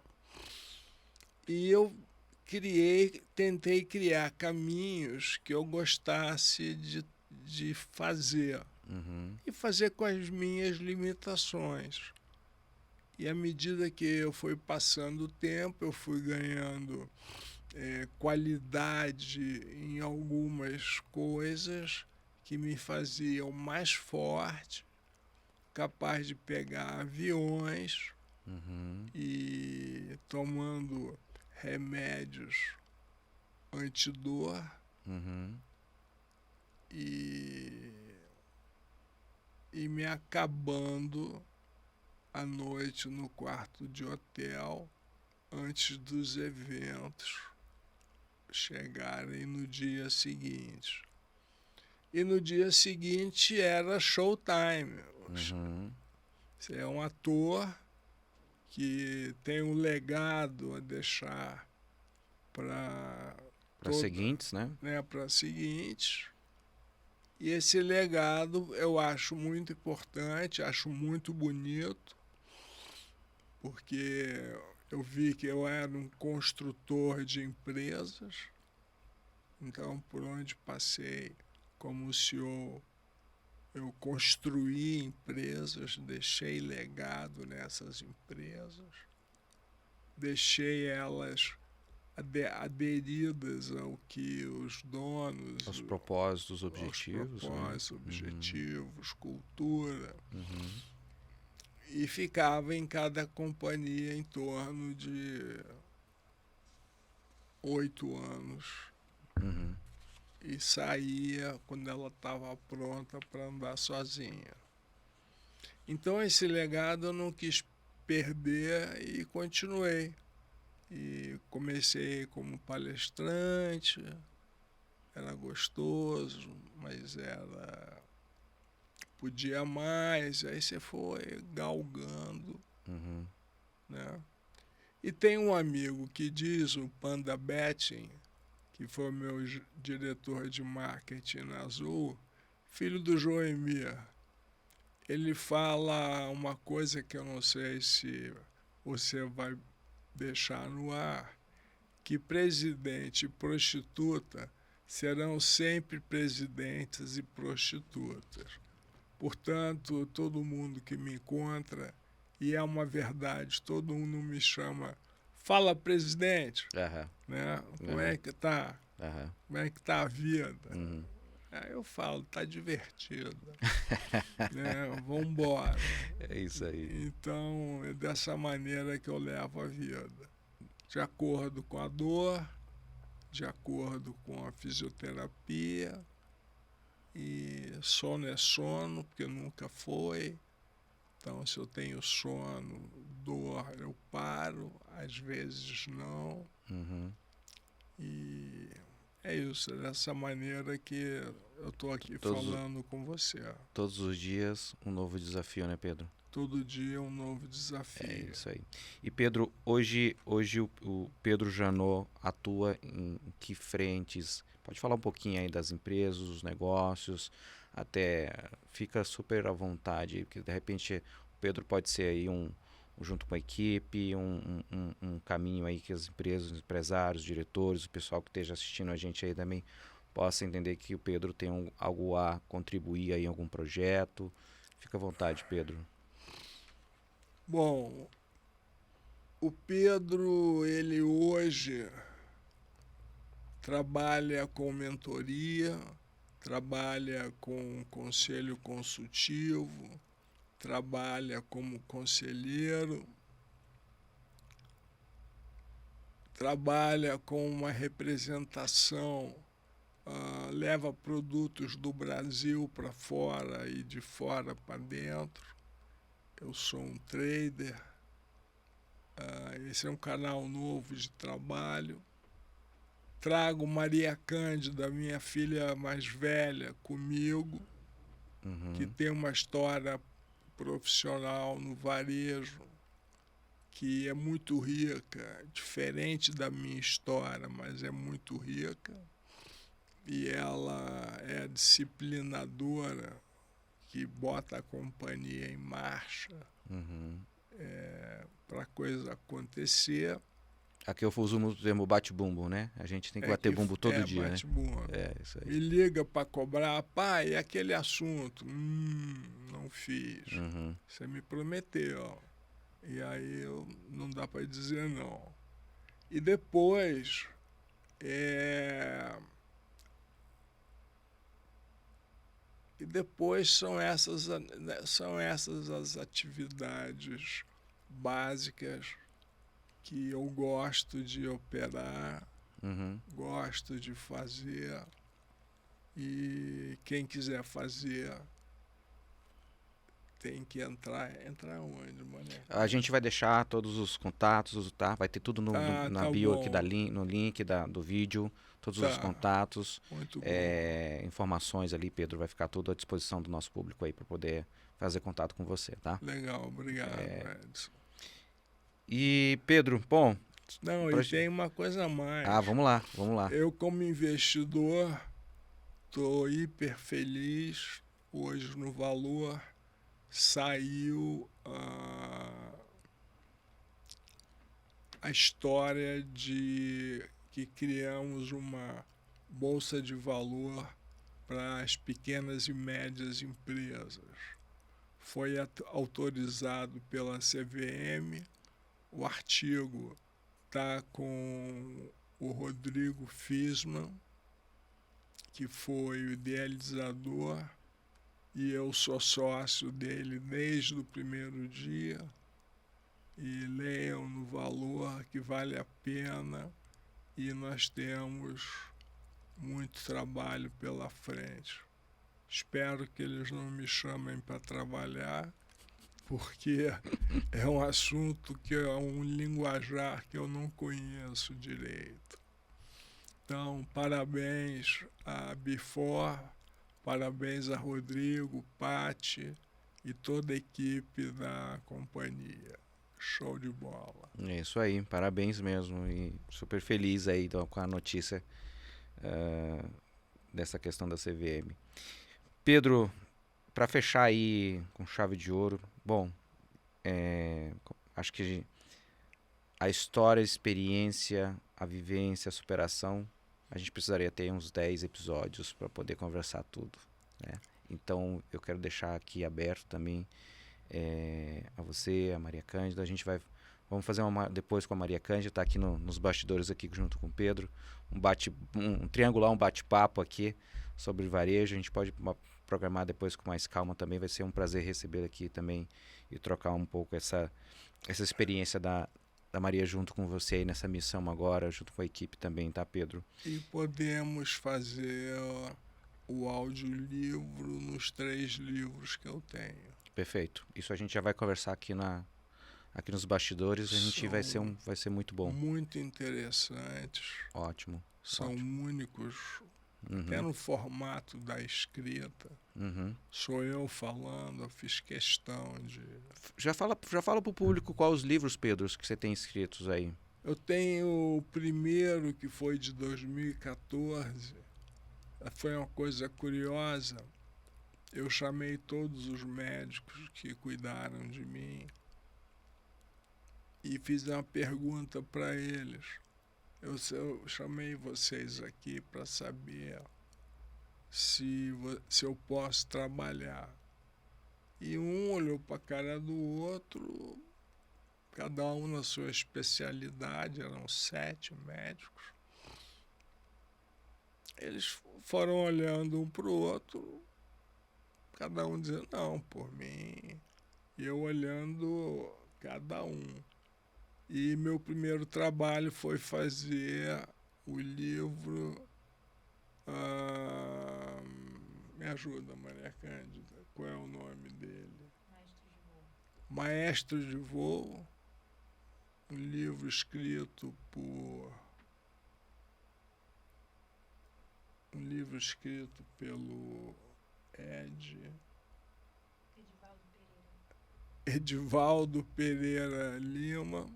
E eu tentei criar caminhos que eu gostasse de fazer. Uhum. E fazer com as minhas limitações. E à medida que eu fui passando o tempo, eu fui ganhando qualidade em algumas coisas que me faziam mais forte, capaz de pegar aviões, Uhum. e tomando remédios antidor, Uhum. e me acabando à noite no quarto de hotel antes dos eventos chegarem no dia seguinte. E no dia seguinte era showtime. Uhum. Você é um ator que tem um legado a deixar para Seguintes, né? para seguintes. E esse legado eu acho muito importante, acho muito bonito, porque eu vi que eu era um construtor de empresas. Então, por onde passei como CEO, eu construí empresas, deixei legado nessas empresas, deixei elas aderidas ao que os donos... Os propósitos, objetivos. Os propósitos, né? objetivos, cultura. Uhum. E ficava em cada companhia em torno de 8 anos. Uhum. E saía quando ela estava pronta para andar sozinha. Então esse legado eu não quis perder e continuei. E comecei como palestrante, era gostoso, mas podia mais, aí você foi galgando, Uhum. né? E tem um amigo que diz, o Panda Betting, que foi o meu diretor de marketing na Azul, filho do Joemir. Ele fala uma coisa que eu não sei se você vai deixar no ar, que presidente e prostituta serão sempre presidentes e prostitutas. Portanto, todo mundo que me encontra, e é uma verdade, todo mundo me chama, fala presidente, Uhum. né? Como é que tá? Uhum. Como é que tá a vida? Uhum. Aí eu falo, tá divertido, né? Vambora. É isso aí. Então, é dessa maneira que eu levo a vida. De acordo com a dor, de acordo com a fisioterapia, e sono é sono, porque nunca foi. Então, se eu tenho sono, dor, eu paro, às vezes não. Uhum. E é isso, é dessa maneira que eu estou aqui falando com você. Todos os dias um novo desafio, né, Pedro? Todo dia um novo desafio. É isso aí. E Pedro, hoje o Pedro Janot atua em que frentes? Pode falar um pouquinho aí das empresas, dos negócios, até fica super à vontade, porque de repente o Pedro pode ser aí junto com a equipe, um caminho aí que as empresas, os empresários, os diretores, o pessoal que esteja assistindo a gente aí também possa entender que o Pedro tem algo a contribuir aí em algum projeto. Fica à vontade, Pedro. Bom, o Pedro, ele hoje trabalha com mentoria, trabalha com conselho consultivo, trabalha como conselheiro, trabalha com uma representação, leva produtos do Brasil para fora e de fora para dentro. Eu sou um trader. Esse é um canal novo de trabalho. Trago Maria Cândida, minha filha mais velha, comigo, que tem uma história profissional no varejo que é muito rica, diferente da minha história, mas é muito rica. E ela é a disciplinadora que bota a companhia em marcha para a coisa acontecer. Aqui eu uso o termo bate-bumbo, né? A gente tem que bater bumbo todo dia, né? Isso aí. Me liga para cobrar, pai, aquele assunto. Não fiz. Você me prometeu. E aí não dá para dizer não. E depois, são essas as atividades básicas que eu gosto de operar, gosto de fazer. E quem quiser fazer tem que entrar onde, Mané? A gente vai deixar todos os contatos, tá? Vai ter tudo na Tá bio bom. aqui no link do vídeo, todos os contatos, Muito bom. informações ali, Pedro, vai ficar tudo à disposição do nosso público aí para poder fazer contato com você, tá? Legal, obrigado, Edson. E, Pedro, bom... Não, e tem uma coisa a mais. Vamos lá. Eu, como investidor, estou hiper feliz. Hoje, no Valor, saiu a história de que criamos uma bolsa de valor para as pequenas e médias empresas. Foi autorizado pela CVM. O artigo está com o Rodrigo Fisman, que foi o idealizador, e eu sou sócio dele desde o primeiro dia. E leiam no Valor, que vale a pena, e nós temos muito trabalho pela frente. Espero que eles não me chamem para trabalhar, porque é um assunto que é um linguajar que eu não conheço direito. Então, parabéns a Before, parabéns a Rodrigo, Pati e toda a equipe da companhia. Show de bola. É isso aí, parabéns mesmo e super feliz aí com a notícia dessa questão da CVM. Pedro, para fechar aí com chave de ouro, bom, acho que a história, a experiência, a vivência, a superação, a gente precisaria ter uns 10 episódios para poder conversar tudo, né? Então eu quero deixar aqui aberto também a você, a Maria Cândida. Vamos fazer depois com a Maria Cândida, tá aqui nos bastidores aqui junto com o Pedro, um triangular, um bate-papo aqui sobre varejo. A gente pode programar depois com mais calma também. Vai ser um prazer recebê-la aqui também e trocar um pouco essa experiência da Maria junto com você aí nessa missão agora, junto com a equipe também, tá, Pedro? E podemos fazer o audiolivro nos 3 livros que eu tenho. Perfeito. Isso a gente já vai conversar aqui nos bastidores. A gente vai ser muito bom. Muito interessantes. Ótimo. São únicos, até no formato da escrita. Sou eu falando, eu fiz questão de... Já fala para o público quais os livros, Pedro, que você tem escritos aí. Eu tenho o primeiro, que foi de 2014. Foi uma coisa curiosa. Eu chamei todos os médicos que cuidaram de mim e fiz uma pergunta para eles. Eu chamei vocês aqui para saber se eu posso trabalhar. E um olhou para a cara do outro, cada um na sua especialidade, eram 7 médicos. Eles foram olhando um para o outro, cada um dizendo, não, por mim, e eu olhando cada um. E meu primeiro trabalho foi fazer o livro. Me ajuda, Maria Cândida, qual é o nome dele? Maestro de Voo, um livro escrito pelo Edivaldo Pereira Lima,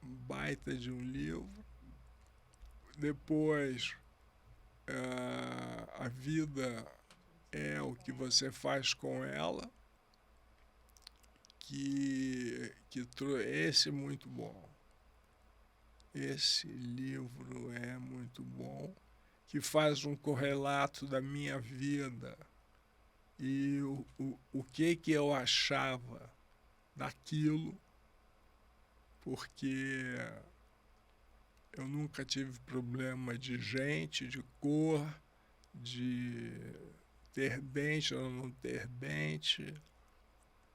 um baita de um livro. Depois, A Vida é o que você faz com ela, esse é muito bom. Esse livro é muito bom, que faz um correlato da minha vida e o que eu achava daquilo, porque eu nunca tive problema de gente, de cor, de ter dente ou não ter dente,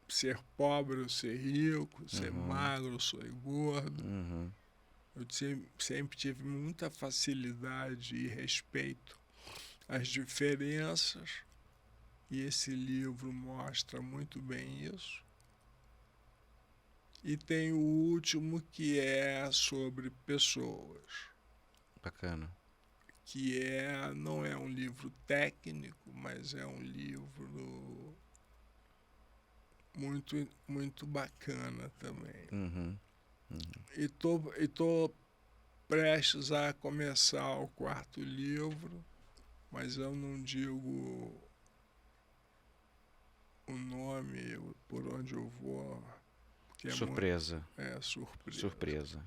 ser pobre ou ser rico, ser magro ou ser gordo. Eu sempre tive muita facilidade e respeito às diferenças, e esse livro mostra muito bem isso. E tem o último, que é sobre pessoas. Bacana. Que não é um livro técnico, mas é um livro muito, muito bacana também. E tô prestes a começar o 4º livro, mas eu não digo o nome, por onde eu vou. Surpresa. Surpresa.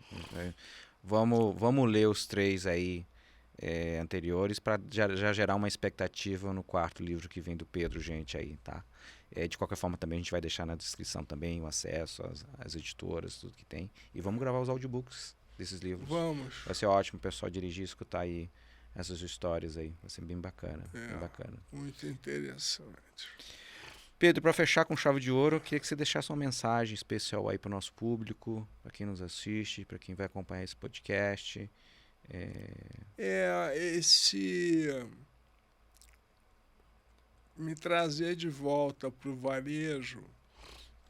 Vamos ler os 3 aí anteriores para já gerar uma expectativa no 4º livro que vem do Pedro, gente, aí, tá? De qualquer forma, também a gente vai deixar na descrição também o acesso às editoras, tudo que tem. E vamos gravar os audiobooks desses livros. Vamos. Vai ser ótimo o pessoal dirigir e escutar aí essas histórias aí. Vai ser bem bacana. Bem bacana. Muito interessante. Pedro, para fechar com chave de ouro, eu queria que você deixasse uma mensagem especial aí para o nosso público, para quem nos assiste, para quem vai acompanhar esse podcast. Me trazer de volta para o varejo,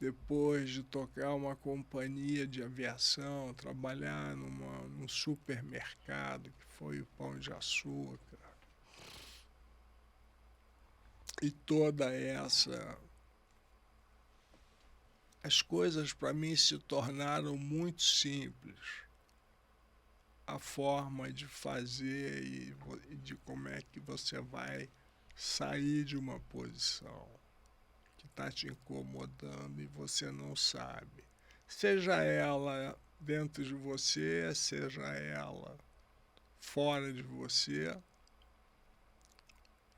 depois de tocar uma companhia de aviação, trabalhar num supermercado, que foi o Pão de Açúcar, e toda as coisas para mim se tornaram muito simples. A forma de fazer e de como é que você vai sair de uma posição que está te incomodando e você não sabe. Seja ela dentro de você, seja ela fora de você,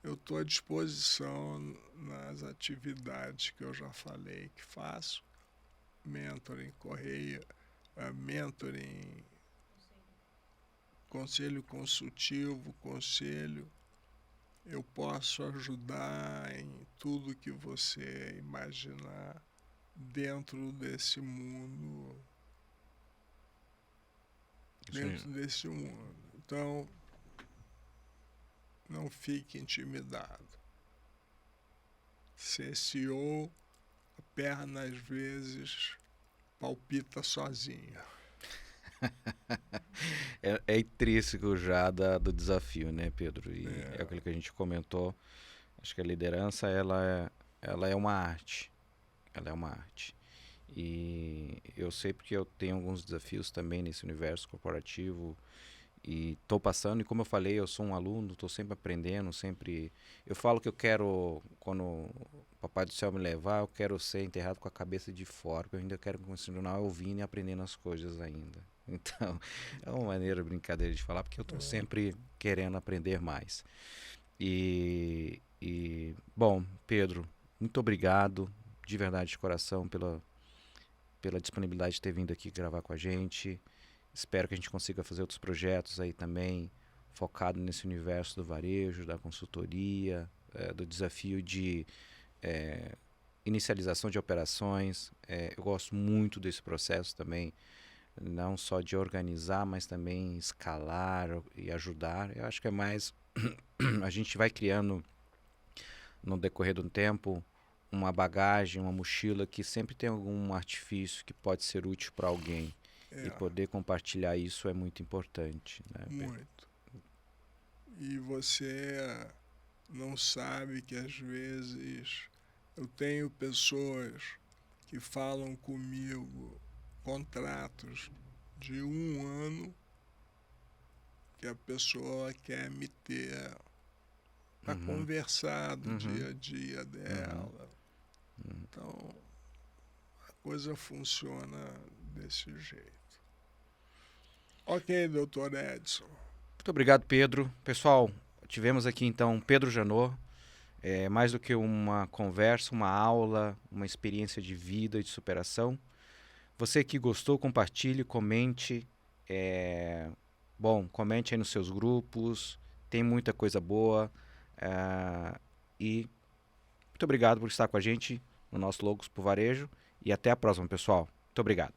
eu estou à disposição nas atividades que eu já falei que faço. Mentoring, conselho consultivo, eu posso ajudar em tudo que você imaginar dentro desse mundo. Então, não fique intimidado. Ser CEO, a perna às vezes palpita sozinha. É intrínseco já do desafio, né, Pedro? E é aquilo que a gente comentou. Acho que a liderança, ela é uma arte. Ela é uma arte. E eu sei porque eu tenho alguns desafios também nesse universo corporativo. E estou passando, e como eu falei, eu sou um aluno, estou sempre aprendendo, sempre... Eu falo que eu quero, quando o Papai do Céu me levar, eu quero ser enterrado com a cabeça de fora, porque eu ainda quero continuar ouvindo e aprendendo as coisas ainda. Então, é uma maneira brincadeira de falar, porque eu estou sempre querendo aprender mais. Bom, Pedro, muito obrigado, de verdade, de coração, pela disponibilidade de ter vindo aqui gravar com a gente. Espero que a gente consiga fazer outros projetos aí também, focado nesse universo do varejo, da consultoria, do desafio de inicialização de operações. Eu gosto muito desse processo também, não só de organizar, mas também escalar e ajudar. Eu acho que é mais a gente vai criando no decorrer do tempo uma bagagem, uma mochila que sempre tem algum artifício que pode ser útil para alguém. E poder compartilhar isso é muito importante, né, Pedro? Muito. E você não sabe que às vezes eu tenho pessoas que falam comigo contratos de 1 ano que a pessoa quer me ter para conversar do dia a dia dela. Então, a coisa funciona desse jeito. Ok, doutor Edson. Muito obrigado, Pedro. Pessoal, tivemos aqui então Pedro Janot. Mais do que uma conversa, uma aula, uma experiência de vida e de superação. Você que gostou, compartilhe, comente. Comente aí nos seus grupos. Tem muita coisa boa. E muito obrigado por estar com a gente no nosso Loucos pro Varejo. E até a próxima, pessoal. Muito obrigado.